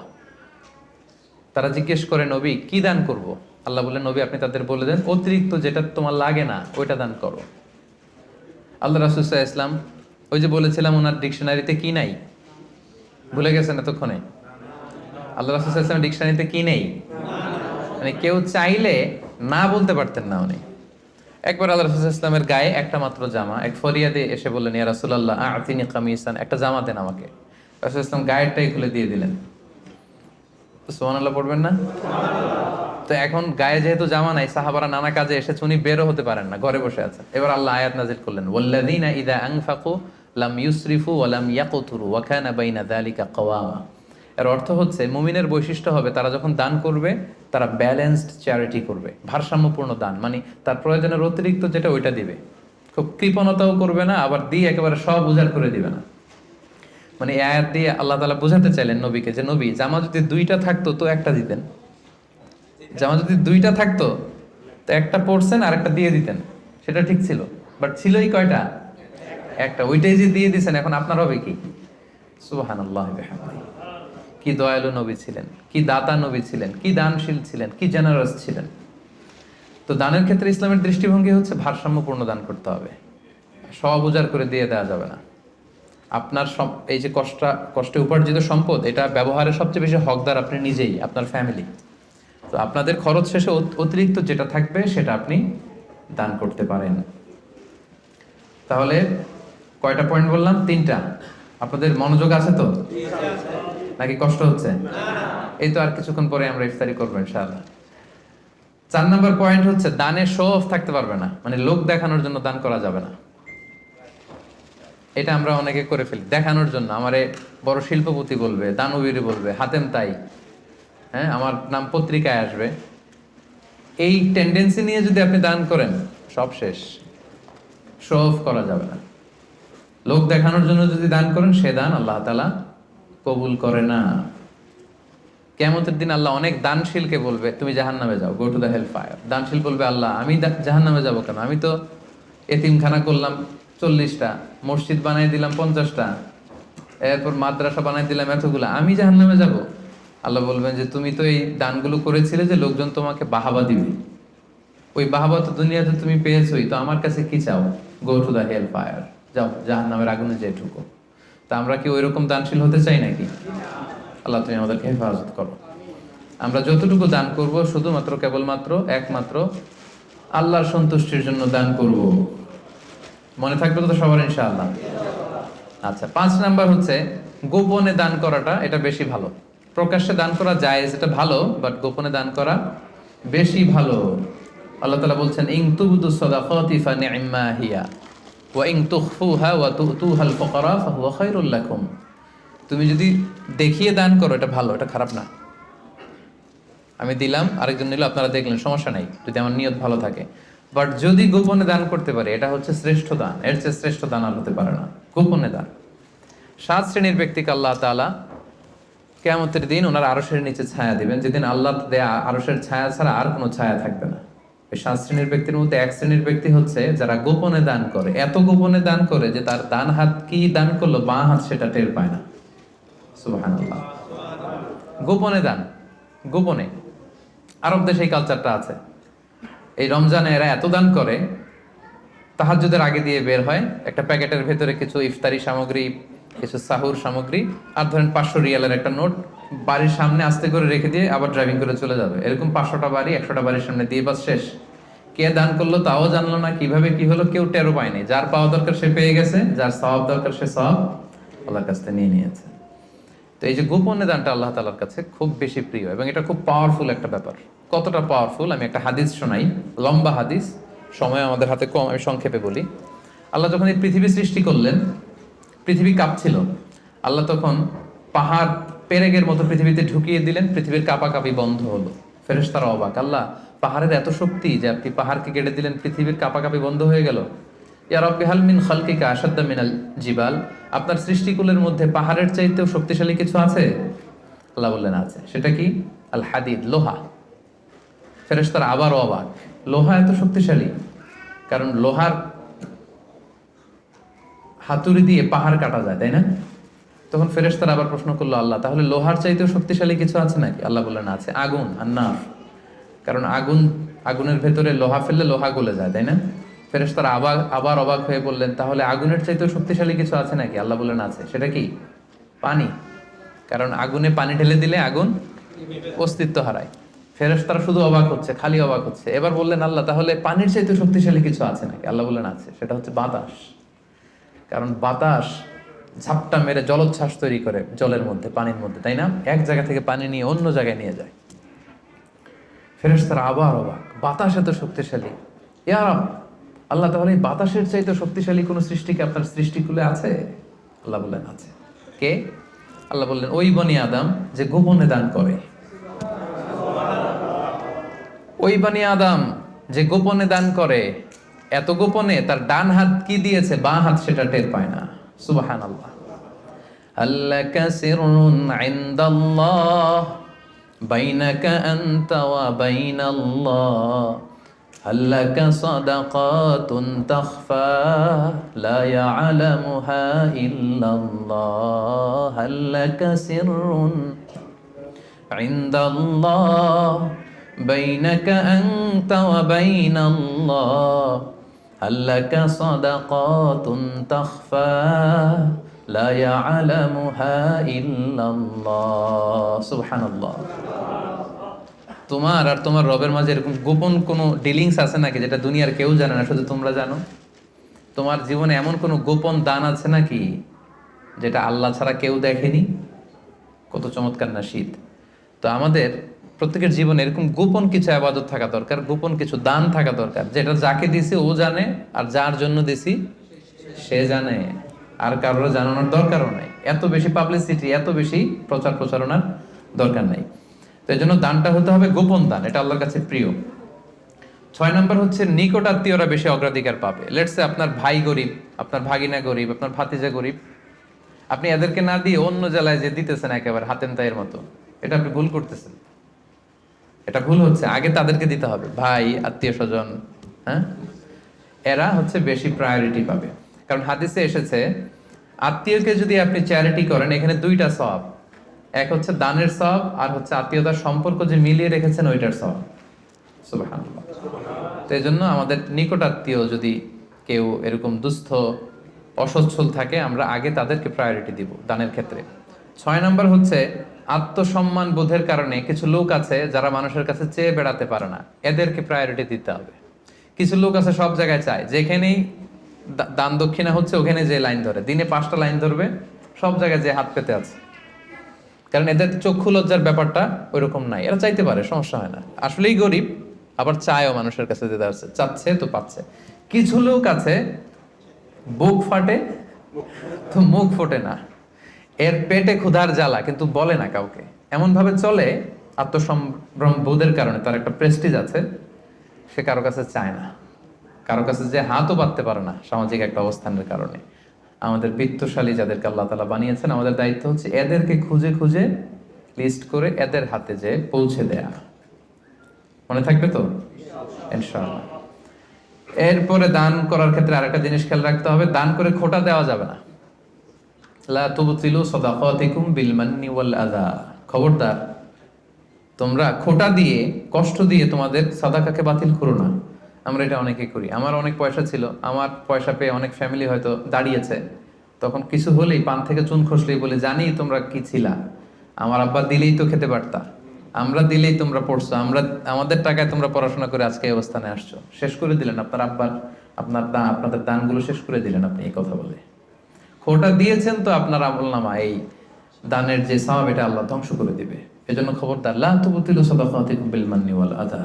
তারা জিজ্ঞেস করে নবী কি দান করব? আল্লাহ বলেন নবী আপনি তাদের বলে দেন অতিরিক্ত যেটা তোমার লাগে না ওইটা দান করো। আল্লাহ রাসূল সাল্লাল্লাহু আলাইহি ওয়াসাল্লাম, ওই যে বলেছিলাম ওনার ডিকশনারিতে কি নাই, ভুলে গেছেন এতক্ষণে? আল্লাহ রাসূল সাল্লাল্লাহু আলাইহি ওয়াসাল্লাম ডিকশনারিতে কি নেই? মানে কেউ চাইলে না বলতে পারতেন না উনি। একবার আল্লাহ রাসূল সাল্লাল্লাহু আলাইহি ওয়াসাল্লামের গায়ে একটা মাত্র জামা, এক ফরিয়াদি এসে বললেন ইয়া রাসূলুল্লাহ আ'তিনি কামিসান, একটা জামা দেন আমাকে। রাসূল সাল্লাল্লাহু আলাইহি ওয়াসাল্লাম গায়েরটাই খুলে দিয়ে দিলেন। তো সুবহানাল্লাহ পড়বেন না? তো এখন গায়ে যেহেতু জামা নাই, সাহাবারা নানা কাজে এসেছে, উনি বেরও হতে পারেন না, ঘরে বসে আছেন। এবার আল্লাহ আয়াত নাযিল করলেন ওয়াল্লাযীনা ইযা আনফাকু লাম ইউসরিফু ওয়া লাম ইয়াকতুরু ওয়া কানা বাইনা যালিকা কওয়ামা। এর অর্থ হচ্ছে মুমিনের বৈশিষ্ট্য হবে তারা যখন দান করবে তারা ব্যালেন্সড চ্যারিটি করবে, ভারসাম্যপূর্ণ দান, মানে তার প্রয়োজনের অতিরিক্ত যেটা ওইটা দিবে, খুব কৃপণতাও করবে না, আবার দিয়ে একেবারে সব উজাড় করে দিবে না। মানে এই আয়াত দিয়ে আল্লাহ তাআলা বোঝাতে চাইলেন নবীকে যে নবী জামা যদি 2টা থাকতো তো একটা দিতেন, জামা যদি 2টা থাকতো তো একটা পরছেন আর একটা দিয়ে দিতেন, সেটা ঠিক ছিল। বাট ছিলই কয়টা? একটা, ওইটাই যে দিয়ে দিয়েছেন, এখন আপনার হবে কি? সুবহানাল্লাহি ওয়া বিহামদিহি। কি দয়ালু নবী ছিলেন, কি দাতা নবী ছিলেন, কি দানশীল ছিলেন, কি জেনারাস ছিলেন। তো দানের ক্ষেত্রে ইসলামের দৃষ্টিভঙ্গি হচ্ছে ভারসাম্যপূর্ণ দান করতে হবে, সব উজাড় করে দিয়ে দেওয়া যাবে না। আপনার এই যে কষ্টে উপার্জিত সম্পদ, এটা ব্যবহারের সবচেয়ে বেশি হকদার আপনি নিজেই, আপনার ফ্যামিলি। তো আপনাদের খরচ শেষে অতিরিক্ত যেটা থাকবে সেটা আপনি দান করতে পারেন। তাহলে কয়টা পয়েন্ট বললাম? 3টা। আপনাদের মনোযোগ আছে তো, নাকি কষ্ট হচ্ছে? এই তো আর কিছুক্ষণ পরে আমরা ইফতারি করবো ইনশাআল্লাহ। 4 নম্বর পয়েন্ট হচ্ছে দানে শো অফ থাকতে পারবে না, মানে লোক দেখানোর জন্য দান করা যাবে না। এটা আমরা অনেকে করে ফেলি দেখানোর জন্য। আমারে বড় শিল্পপতি বলবে, দানবীর বলবে, হাতেম তাই, হ্যাঁ আমার নাম পত্রিকায় আসবে। এই টেন্ডেন্সি নিয়ে যদি আপনি দান করেন, সব শেষ। শো অফ করা যাবে না। লোক দেখানোর জন্য যদি দান করেন, সে দান আল্লাহ তাআলা কবুল করে না। কিয়ামতের দিন আল্লাহ অনেক দানশীলকে বলবে, তুমি জাহান্নামে যাও, go to the hellfire. দানশীল বলবে, আল্লাহ আমি জাহান্নামে যাবো কেন? আমি তো এতিমখানা করলাম 40টা, মসজিদ বানাই দিলাম 50টা, এরপর মাদ্রাসা বানাই দিলাম এতগুলা, আমি জাহান্নামে যাব? আল্লাহ বলবেন যে তুমি তো এই দানগুলো করেছিলে যে লোকজন তোমাকে বাহাবা দিবে, ওই বাহাবা তো দুনিয়াতে তুমি পেয়েছোই, তো আমার কাছে কি চাও? Go to the hellfire, যাও জাহান্নামের আগুনে যেয়ে ঢুকো। তা আমরা কি ওইরকম দানশীল হতে চাই নাকি? আল্লাহ তুমি আমাদেরকে হেফাজত করো। আমরা যতটুকু দান করব শুধুমাত্র কেবলমাত্র একমাত্র আল্লাহর সন্তুষ্টির জন্য দান করব। মনে থাকবে তো সবার ইনশাআল্লাহ? আচ্ছা, 5 নাম্বার হচ্ছে গোপনে দান করাটা, এটা বেশি ভালো। প্রকাশ্যে দান করা জায়েজ, এটা ভালো, বাট গোপনে দান করা বেশি ভালো। আল্লাহ তাআলা বলছেন, ইন তুবদু সাদাকাতি ফানি'মা হিয়া ওয়া ইন তুখফুহা ওয়া তুতুহাল ফুকারা ফাহুয়া খায়রুল লাকুম। তুমি যদি দেখিয়ে দান করো, এটা ভালো, এটা খারাপ না। আমি দিলাম, আরেকজন নিল, আপনারা দেখলেন, সমস্যা নাই যদি আমার নিয়ত ভালো থাকে। বাট যদি গোপনে দান করতে পারে, এটা হচ্ছে শ্রেষ্ঠ দান। এর চেয়ে শ্রেষ্ঠ দান আর হতে পারে না, গোপনে দান। 7 শ্রেণীর ব্যক্তিকে আল্লাহ তাআলা কিয়ামতের দিন ওনার আরশের নিচে ছায়া দিবেন, যেদিন আল্লাহ দেয়া আরশের ছায়া ছাড়া আর কোনো ছায়া থাকবে না। এই 7 শ্রেণীর ব্যক্তির মধ্যে 1 শ্রেণীর ব্যক্তি হচ্ছে যারা গোপনে দান করে, এত গোপনে দান করে যে তার ডান হাত কি দান করলো, বাঁ হাত সেটা টের পায় না। সুবহানাল্লাহ। গোপনে দান, গোপনে। আরব দেশে এই কালচারটা আছে। এই রমজানে এরা এত দান করে, তাহাজ্জুদের আগে দিয়ে বের হয়, একটা প্যাকেটের ভেতরে কিছু ইফতারি সামগ্রী, কিছু সাহুর সামগ্রী, আর ধরেন 500 রিয়ালের একটা নোট বাড়ির সামনে আস্তে করে রেখে দিয়ে আবার ড্রাইভিং করে চলে যাবে। এরকম 500টা বাড়ি, 100টা বাড়ির সামনে দিয়ে বাস শেষ। কে দান করলো তাও জানলো না, কিভাবে কি হলো কেউ টেরও পায়নি। যার পাওয়া দরকার সে পেয়ে গেছে, যার সওয়াব দরকার সে সওয়াব আল্লাহর কাছ থেকে নিয়ে নিয়েছে। তো এই যে গোপনে দানটা আল্লাহ তাআলার কাছে খুব বেশি প্রিয়, এবং এটা খুব পাওয়ারফুল একটা ব্যাপার। কতটা পাওয়ারফুল আমি একটা হাদিস শোনাই, লম্বা হাদিস, সময় আমাদের হাতে কম, আমি সংক্ষেপে বলি। আল্লাহ যখন এই পৃথিবী সৃষ্টি করলেন, পৃথিবী কাঁপছিল। আল্লাহ তখন পাহাড় পেরেকের মতো পৃথিবীতে ঢুকিয়ে দিলেন, পৃথিবীর কাঁপাকাঁপি বন্ধ হলো। ফেরেশতারা অবাক, আল্লাহ পাহাড়ের এত শক্তি যে আপনি পাহাড়কে কেটে দিলেন, পৃথিবীর কাঁপাকাঁপি বন্ধ হয়ে গেল। ইয়া রাব্বি হাল মিন খালকিকা আশাদ্দা মিনাল জিবাল, আপনার সৃষ্টিকুলের মধ্যে পাহাড়ের চাইতেও শক্তিশালী কিছু আছে? আল্লাহ বললেন আছে। সেটা কি? আল হাদিদ, লোহা। ফেরেশতারা আবার অবাক, লোহা এত শক্তিশালী? কারণ লোহার হাতুড়ি দিয়ে পাহাড় কাটা যায়, তাই না? তখন ফেরেশতারা আবার প্রশ্ন করলো, আল্লাহ তাহলে লোহার চাইতেও শক্তিশালী কিছু আছে নাকি? আল্লাহ বললেন আছে, আগুন, আন্নার। কারণ আগুনের ভেতরে লোহা ফেললে লোহা গলে যায়, তাই না? ফেরেশতারা আবার অবাক হয়ে বললেন, তাহলে আগুনের চাইতেও শক্তিশালী কিছু আছে নাকি? আল্লাহ বললেন আছে। সেটা কি? পানি। কারণ আগুনে পানি ঢেলে দিলে আগুন অস্তিত্ব হারায়। ফেরেশতারা শুধু অবাক হচ্ছে, খালি অবাক হচ্ছে। এবার বললেন, আল্লাহ তাহলে পানির চাইতেও শক্তিশালী কিছু আছে নাকি? আল্লাহ বললেন আছে। সেটা হচ্ছে বাতাস। কারণ বাতাস ঝাপটা মেরে জলোচ্ছ্বাস তৈরি করে জলের মধ্যে, পানির মধ্যে, তাই না? এক জায়গা থেকে পানি নিয়ে অন্য জায়গায় নিয়ে যায়। ফেরেশতারা আবার অবাক, বাতাস এত শক্তিশালী? ইয়া রাব, আল্লাহ তাহলে এই বাতাসের চাইতে শক্তিশালী কোন সৃষ্টিকে আপনার সৃষ্টিকুলে আছে? আল্লাহ বললেন আছে। কে? আল্লাহ বললেন ওই বনি আদম যে গোপনে দান করে। ওই বনি আদম যে গোপনে দান করে, এত গোপনে তার ডান হাত কি দিয়েছে, বাঁ হাত সেটা টের পায় না। সুবহানাল্লাহ। আল্লাকা সিররুন ইনদাল্লাহ বাইনাকা আনতা ওয়া বাইনাল্লাহ, আল্লাকা সাদাকাতুন তাখফা লা ইয়ালামুহা ইল্লাল্লাহ, আল্লাকা সিররুন ইনদাল্লাহ বাইনাকা আনতা ওয়া বাইনাল্লাহ আল্লাকা সাদাকাতুন তাখফা লা ইয়ালামুহা ইল্লাল্লাহ। সুবহানাল্লাহ। তোমার আর তোমার রবের মাঝে এরকম গোপন কোনো ডিলিংস আছে নাকি যেটা দুনিয়ার কেউ জানে না, শুধু তোমরা জানো? তোমার জীবনে এমন কোনো গোপন দান আছে নাকি যেটা আল্লাহ ছাড়া কেউ দেখেনি? কত চমৎকার না শীত! তো আমাদের প্রত্যেকের জীবনে এরকম গোপন কিছু আবাদত থাকা দরকার, গোপন কিছু দান থাকা দরকার, যেটা যাকে দিছি ও জানে, আর যার জন্য দিছি সে জানে, আর কারোর জানানোর দরকারও নাই। এত বেশি পাবলিসিটি, এত বেশি প্রচার প্রচারণার দরকার নাই। তো এই জন্য দানটা হতে হবে গোপন দান, এটা আল্লাহর কাছে প্রিয়। 6 নম্বর হচ্ছে নিকট আত্মীয়রা বেশি অগ্রাধিকার পাবে। লেটস সে আপনার ভাই গরিব, আপনার ভাগিনা গরিব, আপনার ভাতিজা গরিব, আপনি এদেরকে না দিয়ে অন্য জেলায় যে দিতেছেন একেবারে হাতেম তাইয়ের মতো, এটা আপনি ভুল করতেছেন। এটা ভুল হচ্ছে। আগে তাদেরকে দিতে হবে, ভাই, আত্মীয় স্বজন, হ্যাঁ, এরা হচ্ছে বেশি প্রায়োরিটি পাবে। কারণ হাদিসে এসেছে আত্মীয়কে যদি আপনি চ্যারিটি করেন, এখানে দুইটা সওয়াব, এক হচ্ছে দানের সওয়াব, আর হচ্ছে আত্মীয়তার সম্পর্ক যে মিলিয়ে রেখেছেন ওইটার সওয়াব। সুবহানাল্লাহ। তো এই জন্য আমাদের নিকট আত্মীয় যদি কেউ এরকম দুস্থ অসচ্ছল থাকে, আমরা আগে তাদেরকে প্রায়োরিটি দিব দানের ক্ষেত্রে। 6 নম্বর হচ্ছে আত্মসম্মান বোধের কারণে কিছু লোক আছে যারা মানুষের কাছে চেয়ে বেড়াতে পারে না, এদেরকে প্রায়োরিটি দিতে হবে। কিছু লোক আছে সব জায়গায় চায়, যেখানেই দান দক্ষিণা হচ্ছে ওখানে যে লাইন ধরে, দিনে 5টা লাইন ধরবে, সব জায়গায় যে হাত পেতে আছে। কারণ এদের চক্ষু লজ্জার ব্যাপারটা ওইরকম নাই, এরা চাইতে পারে, সমস্যা হয় না, আসলেই গরিব, আবার চায়ও মানুষের কাছে দিতে আসছে, চাচ্ছে তো পাচ্ছে। কিছু লোক আছে বুক ফাটে তো মুখ ফোটে না, এর পেটে ক্ষুধার জ্বালা কিন্তু বলে না কাউকে, এমন ভাবে চলে আত্মসম্ভ্রম বোধের কারণে, তার একটা প্রেস্টিজ আছে, সে কারো কাছে চায় না, কারো কাছে যে হাতও পাততে পারে না সামাজিক একটা অবস্থানের কারণে। আমাদের বিত্তশালী যাদেরকে আল্লাহ তাআলা বানিয়েছেন, আমাদের দায়িত্ব হচ্ছে এদেরকে খুঁজে খুঁজে লিস্ট করে এদের হাতে যে পৌঁছে দেয়া। মনে থাকবে তো ইনশাআল্লাহ। এরপরে দান করার ক্ষেত্রে আরেকটা জিনিস খেয়াল রাখতে হবে, দান করে খোটা দেওয়া যাবে না। লা তুবতিলু সাদাকাতিকুম বিল মান্নি ওয়াল আযা। খবরদার, তোমরা খোটা দিয়ে, কষ্ট দিয়ে তোমাদের সাদাকাকে বাতিল করো না। আমরা এটা অনেকেই করি। আমার অনেক পয়সা ছিল, আমার পয়সা পেয়ে অনেক ফ্যামিলি হয়তো দাঁড়িয়েছে, তখন কিছু হলেই পান থেকে চুন খসলেই বলে, জানি তোমরা কি ছিলা, আমার আব্বা দিলেই তো খেতে পারতা, আমরা দিলেই তোমরা পড়ছো, আমরা আমাদের টাকায় তোমরা পড়াশোনা করে আজকে এই অবস্থানে আসছো, শেষ করে দিলেন আপনার আব্বার, আপনাদের দানগুলো শেষ করে দিলেন আপনি এই কথা বলে। খোটা দিয়েছেন তো আপনার আমলনামা এই দানের যে সওয়াব, এটা আল্লাহ ধ্বংস করে দিবে। এজন্য খবরদার, লা তুবতিলু সাদাকাতিকুম বিল মান্নি ওয়াল আযা।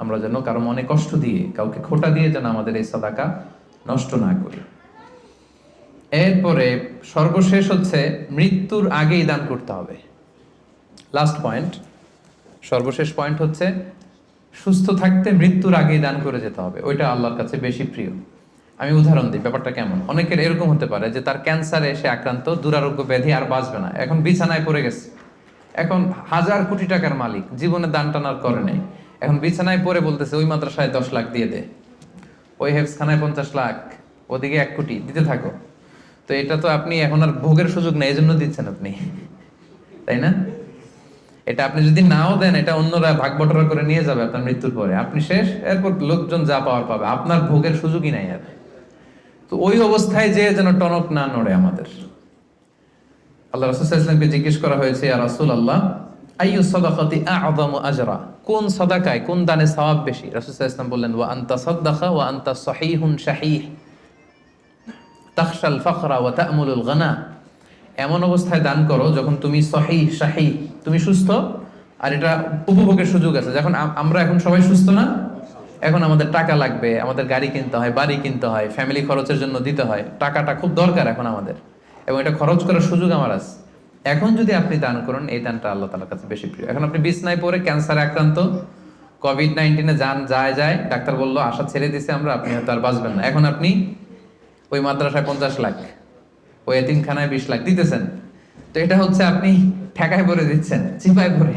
আমরা যেন কারো মনে কষ্ট দিয়ে, কাউকে খোটা দিয়ে যেন আমাদের এই সাদাকা নষ্ট না করি। এরপরে সর্বশেষ হচ্ছে মৃত্যুর আগেই দান করতে হবে। লাস্ট পয়েন্ট, সর্বশেষ পয়েন্ট হচ্ছে সুস্থ থাকতে মৃত্যুর আগেই দান করে যেতে হবে, ওইটা আল্লাহর কাছে বেশি প্রিয়। আমি উদাহরণ দিই, ব্যাপারটা কেমন। অনেকের এরকম হতে পারে যে তার ক্যান্সারে এসে আক্রান্ত, দুরারোগ্য ব্যাধি, আর বাঁচবে না, এখন বিছানায় পড়ে গেছে, এখন 1000 কোটি টাকার মালিক, জীবনে দান টানার করে নেই, এখন বিছানায় পড়ে বলতেছে ওই মাদ্রাসায় 10 লাখ দিয়ে দে, ওই হেফসখানায় 50 লাখ, ওদিকে 1 কোটি দিতে থাকো। তো এটা তো আপনি এখন আর ভোগের সুযোগ নেই, এই জন্য দিচ্ছেন আপনি, তাই না? এটা আপনি যদি নাও দেন, এটা অন্যরা ভাগ বটরা করে নিয়ে যাবে আপনার মৃত্যুর পরে, আপনি শেষ, এরপর লোকজন যা পাওয়ার পাবে, আপনার ভোগের সুযোগই নাই আর। তো ওই অবস্থায় যে যেন টনক না নড়ে আমাদের। আল্লাহ রাসূল সাল্লাল্লাহু আলাইহি ওয়াসাল্লামকে জিজ্ঞেস করা হয়েছে, ইয়া রাসূলুল্লাহ আইয়ু সাদাকাতি আ'যামু আজরা, কোন সাদাকায়, কোন দানে সওয়াব বেশি? রাসূল সাল্লাল্লাহু আলাইহি ওয়াসাল্লাম বললেন, ওয়া আনতা সাদাকা ওয়া আনতা সহিহুন শাহীহ তাখশাল ফাকরা ওয়া তা'মুলুল গানা। এমন অবস্থায় দান করো যখন তুমি সহিহ শাহীহ, তুমি সুস্থ আর এটা উপভোগের সুযোগ আছে। যখন আমরা এখন সবাই সুস্থ না, এখন আমাদের টাকা লাগবে, আমাদের গাড়ি কিনতে হয়, বাড়ি কিনতে হয়, ফ্যামিলি খরচের জন্য দিতে হয়, টাকাটা খুব দরকার এখন আমাদের, এবং এটা খরচ করার সুযোগ আমার আছে। এখন যদি আপনি দান করেন, এই দানটা আল্লাহ তাআলার কাছে বেশি প্রিয়। এখন আপনি বিছনায় পড়ে ক্যান্সারে আক্রান্ত, কোভিড-19 যান যায়, ডাক্তার বললো আশা ছেড়ে দিছে আমরা, আপনি হয়তো আর বাঁচবেন না, এখন আপনি ওই মাদ্রাসায় 50 লাখ, ওই এতিমখানায় 20 লাখ দিতেছেন। তো এটা হচ্ছে আপনি ঠেকায় পরে দিচ্ছেন, চিপায় পরে,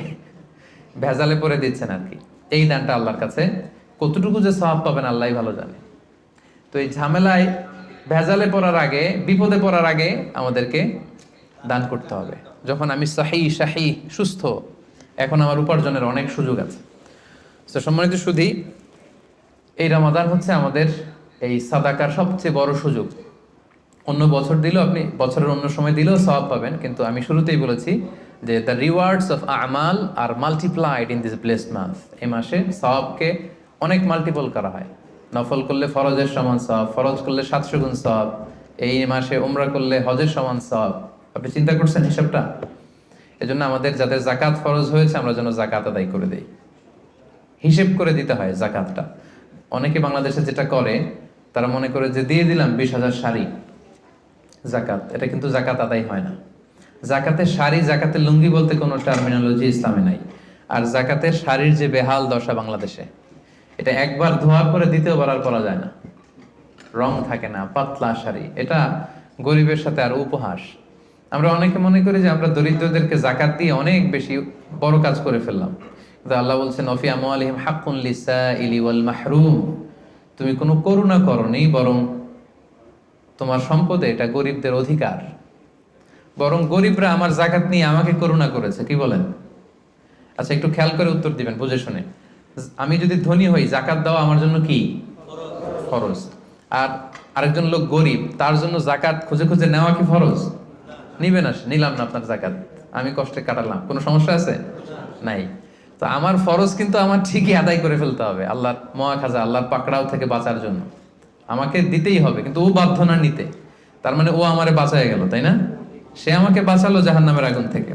ভেজালে পরে দিচ্ছেন আর কি। এই দানটা আল্লাহর কাছে কতটুকু যে সওয়াব পাবেন আল্লাহই ভালো জানে। তো এই ঝামেলায়, ভেজালে পড়ার আগে, বিপদে পড়ার আগে আমাদেরকে দান করতে হবে। যখন আমি শাহী সুস্থ, এখন আমার উপার্জনের অনেক সুযোগ আছে। তো সম্মানিত সুধী, এই রমাদান হচ্ছে আমাদের এই সাদাকার সবচেয়ে বড় সুযোগ। অন্য বছর দিলেও আপনি বছরের অন্য সময় দিলেও সওয়াব পাবেন, কিন্তু আমি শুরুতেই বলেছি যে দ্য রিওয়ার্ডস অফ আমাল are multiplied in this blessed month. এই মাসে সওয়াবকে অনেক মাল্টিপল করা হয়। নফল করলে ফরজের সমান সওয়াব, ফরজ করলে 700 গুণ সওয়াব, এই মাসে উমরা করলে হজের সমান সওয়াব। আপনি চিন্তা করছেন হিসাবটা? এজন্য আমাদের যাদের জাকাত ফরজ হয়েছে আমরা যেন জাকাত আদায় করে দেই, হিসেব করে দিতে হয় জাকাতটা। অনেকে বাংলাদেশে যেটা করে, তারা মনে করে যে দিয়ে দিলাম 20,000 শাড়ি জাকাত, এটা কিন্তু জাকাত আদায় হয় না। জাকাতের শাড়ি, জাকাতের লুঙ্গি বলতে কোনো টার্মিনোলজি ইসলামে নাই। আর জাকাতের শাড়ির যে বেহাল দশা বাংলাদেশে, এটা একবার ধোয়ার পরে দ্বিতীয়বার আর পরা যায় না, রং থাকে না, পাতলা শাড়ি। এটা গরিবের সাথে আর উপহাস। আমরা অনেকে মনে করি যে আমরা দরিদ্রদেরকে জাকাত দিয়ে অনেক বেশি বড় কাজ করে ফেললাম, কিন্তু আল্লাহ বলছেন ওয়া ফি আমওয়ালিহিম হাক্কুন লিসাইলি ওয়াল মাহরুম। তুমি কোনো করুণা করনি, বরং তোমার সম্পদে এটা গরিবদের অধিকার। বরং গরিবরা আমার জাকাত নিয়ে আমাকে করুণা করেছে, কি বলেন? আচ্ছা, একটু খেয়াল করে উত্তর দিবেন বুঝে শুনে। আমি যদি ধনী হই, জাকাত দেওয়া আমার জন্য কি ফরজ? আর আরেকজন লোক গরিব, তার জন্য জাকাত খুঁজে খুঁজে নেওয়া কি ফরজ? নিবে না, নিলাম না আপনার জাকাত, আমি কষ্টে কাটালাম, কোনো সমস্যা আছে? নাই। তো আমার ফরজ কিন্তু আমার ঠিকই আদায় করে ফেলতে হবে, আল্লাহর মহাখাজা, আল্লাহর পাকড়াও থেকে বাঁচার জন্য আমাকে দিতেই হবে। কিন্তু ও বাধ্য না নিতে, তার মানে ও আমারে বাঁচায় গেল, তাই না? সে আমাকে বাঁচালো জাহান্নামের আগুন থেকে।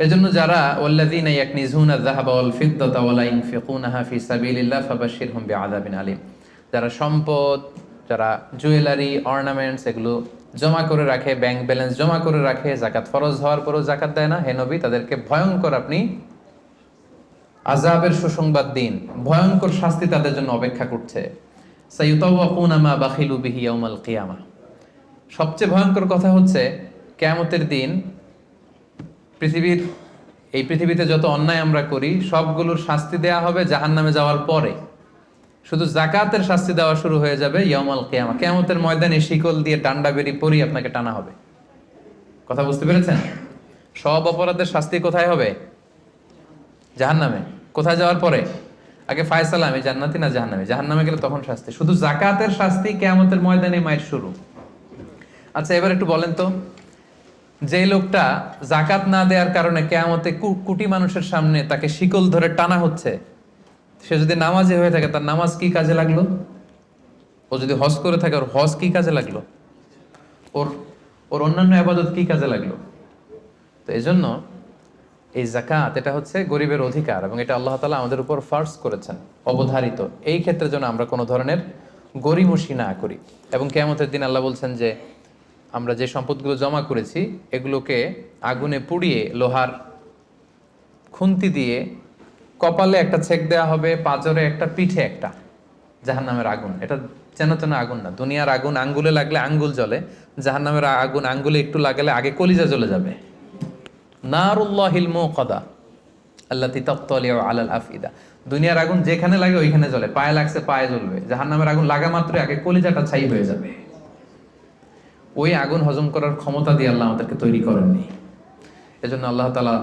এজন্য যারা ওয়াল্লাযীনা ইয়াকনিজুনা আয-যাহাবা ওয়াল ফিদ্দাতা ওয়া লা ইউনফিকুনাহা ফি সাবিলিল্লাহ ফাবাশশিরহুম বিআযাবিন আলীম। যারা সম্পদ, যারা জুয়েলারি, অর্নামেন্টস এগুলো জমা করে রাখে, ব্যাংক ব্যালেন্স জমা করে রাখে, জাকাত ফরজ হওয়ার পরও জাকাত দেয় না, হে নবী তাদেরকে ভয়ঙ্কর আপনি আযাবের সুসংবাদ দিন, ভয়ঙ্কর শাস্তি তাদের জন্য অপেক্ষা করছে। সাইয়ুতাওয়াকুনা মা বাখিলু বিহি ইয়াউমাল কিয়ামাহ। সবচেয়ে ভয়ঙ্কর কথা হচ্ছে কিয়ামতের দিন এই পৃথিবীতে যত অন্যায় আমরা করি সবগুলোর শাস্তি দেয়া হবে জাহান্নামে যাওয়ার পরে। শুধু জাকাতের শাস্তি দেওয়া শুরু হয়ে যাবে ইয়াউমাল কিয়ামা। কিয়ামতের ময়দানে শিকল দিয়ে ডান্ডা বেরি পরি আপনাকে টানা হবে। কথা বুঝতে পেরেছেন? সব অপরাধের শাস্তি কোথায় হবে? জাহান্নামে। কোথায় যাওয়ার পরে? আগে ফায়সালা, আমি জান্নাতি না জাহান্নামে। জাহান্নামে গেলে তখন শাস্তি। শুধু জাকাতের শাস্তি কিয়ামতের ময়দানে মায়ের শুরু। আচ্ছা, এবার একটু বলেন তো, যে লোকটা জাকাত না দেওয়ার কারণে কিয়ামতে কোটি মানুষের সামনে তাকে শিকল ধরে টানা হচ্ছে, সে যদি নামাজি হয়ে থাকে তার নামাজ কি কাজে লাগলো? ও যদি হজ করে থাকে ওর হজ কি কাজে লাগলো? ওর অন্যান্য ইবাদত কি কাজে লাগলো? তো এই জন্য এই যাকাত এটা হচ্ছে গরিবের অধিকার, এবং এটা আল্লাহ তাআলা আমাদের উপর ফার্জ করেছেন, অবধারিত। এই ক্ষেত্রে যেন আমরা কোনো ধরনের গরিমসি না করি। এবং কিয়ামতের দিন আল্লাহ বলছেন যে আমরা যে সম্পদগুলো জমা করেছি এগুলোকে আগুনে পুড়িয়ে, লোহার খুন্তি দিয়ে কপালে একটা ছেক দেওয়া হবে, পাঁজরে একটা, পিঠে একটা। জাহান্নামের আগুন এটা যেন তেন আগুন না। দুনিয়ার আগুন আঙ্গুলে লাগলে আঙ্গুল জ্বলে, জাহান্নামের আগুন আঙ্গুলে একটু লাগালে আগে কলিজা জ্বলে যাবে। নারুল্লাহিল মুকাদা আল্লাতী তাত্তালিউ আলাল আফইদা। দুনিয়ার আগুন যেখানে লাগে ওইখানে জ্বলে, পায়ে লাগছে পায়ে জ্বলবে। জাহান্নামের আগুন লাগা মাত্রই আগে কলিজাটা ছাই হয়ে যাবে। ওই আগুন হজম করার ক্ষমতা দিয়ে আল্লাহ আমাদেরকে তৈরি করেননি। এজন্য আল্লাহ তাআলা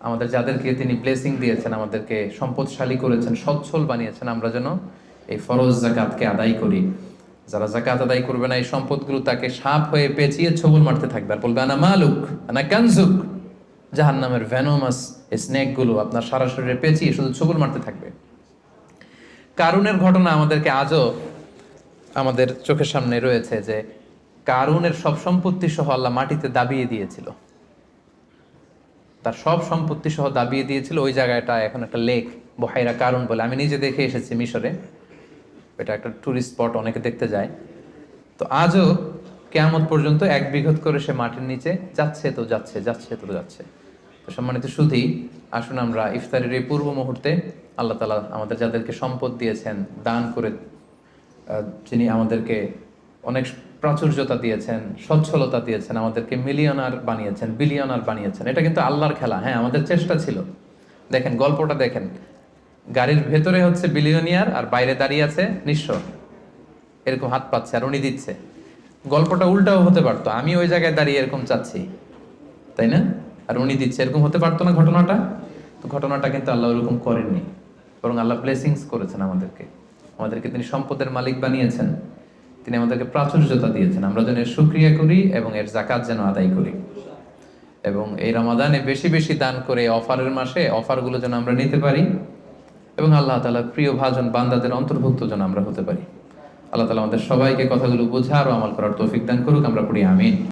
আমাদের যাদেরকে তিনি ব্লেসিং দিয়েছেন, আমাদেরকে সম্পদশালী করেছেন, সচ্ছল বানিয়েছেন, আমরা যেন এই ফরজ জাকাতকে আদায় করি। যারা জাকাত আদায় করবে না, এই সম্পদগুলো তাকে সাপ হয়ে পেঁচিয়ে ছবল মারতে থাকবে আর বলবে আনা মালুক আনা কানজুক। জাহান্নামের ভেনোমাস এই স্নেকগুলো আপনার সারা শরীরে পেঁচিয়ে শুধু ছবল মারতে থাকবে। কারুনের ঘটনা আমাদেরকে আজও আমাদের চোখের সামনে রয়েছে, যে কারুনের সব সম্পত্তি সহ আল্লাহ মাটিতে দাবিয়ে দিয়েছিল, তার সব সম্পত্তি সহ দাবিয়ে দিয়েছিল। ওই জায়গাটা এখন একটা লেক, বহাইরা কারুন বলে, আমি নিজে দেখে এসেছি মিশরে। এটা একটা টুরিস্ট স্পট, অনেকে দেখতে যায়। তো আজও কিয়ামত পর্যন্ত 1 বিঘত করে সে মাটির নিচে যাচ্ছে তো যাচ্ছে, যাচ্ছে তো যাচ্ছে। তো সম্মানিত সুধী, আসুন আমরা ইফতারের এই পূর্ব মুহূর্তে আল্লাহ তাআলা আমাদের যাদেরকে সম্পদ দিয়েছেন, দান করে যিনি আমাদেরকে অনেক প্রাচুর্যতা দিয়েছেন, সচ্ছলতা দিয়েছেন, আমাদেরকে মিলিয়নার বানিয়েছেন, বিলিয়নার বানিয়েছেন। এটা কিন্তু আল্লাহর খেলা। হ্যাঁ, আমাদের চেষ্টা ছিল। দেখেন গল্পটা দেখেন, গাড়ির ভেতরে হচ্ছে বিলিয়নিয়ার আর বাইরে দাঁড়িয়ে আছে নিঃস্ব, এরকম হাত পাচ্ছে আর উনি দিচ্ছে। গল্পটা উল্টাও হতে পারতো, আমি ওই জায়গায় দাঁড়িয়ে এরকম চাচ্ছি, তাই না? আর উনি দিচ্ছে, এরকম হতে পারতো না ঘটনাটা? তো ঘটনাটা কিন্তু আল্লাহ ওরকম করেননি। বরং আল্লাহ ব্লেসিংস করেছেন আমাদেরকে তিনি সম্পদের মালিক বানিয়েছেন, তিনি আমাদেরকে প্রাচুর্যতা দিয়েছেন। আমরা যেন এর শুকরিয়া করি এবং এর জাকাত যেন আদায় করি, এবং এই রমাদানে বেশি বেশি দান করে অফারের মাসে অফারগুলো যেন আমরা নিতে পারি এবং আল্লাহ তাআলার প্রিয় ভাজন বান্দাদের অন্তর্ভুক্ত যেন আমরা হতে পারি। আল্লাহ তাআলা আমাদের সবাইকে কথাগুলো বোঝার ও আমল করার তৌফিক দান করুক। আমরা পড়ি আমিন।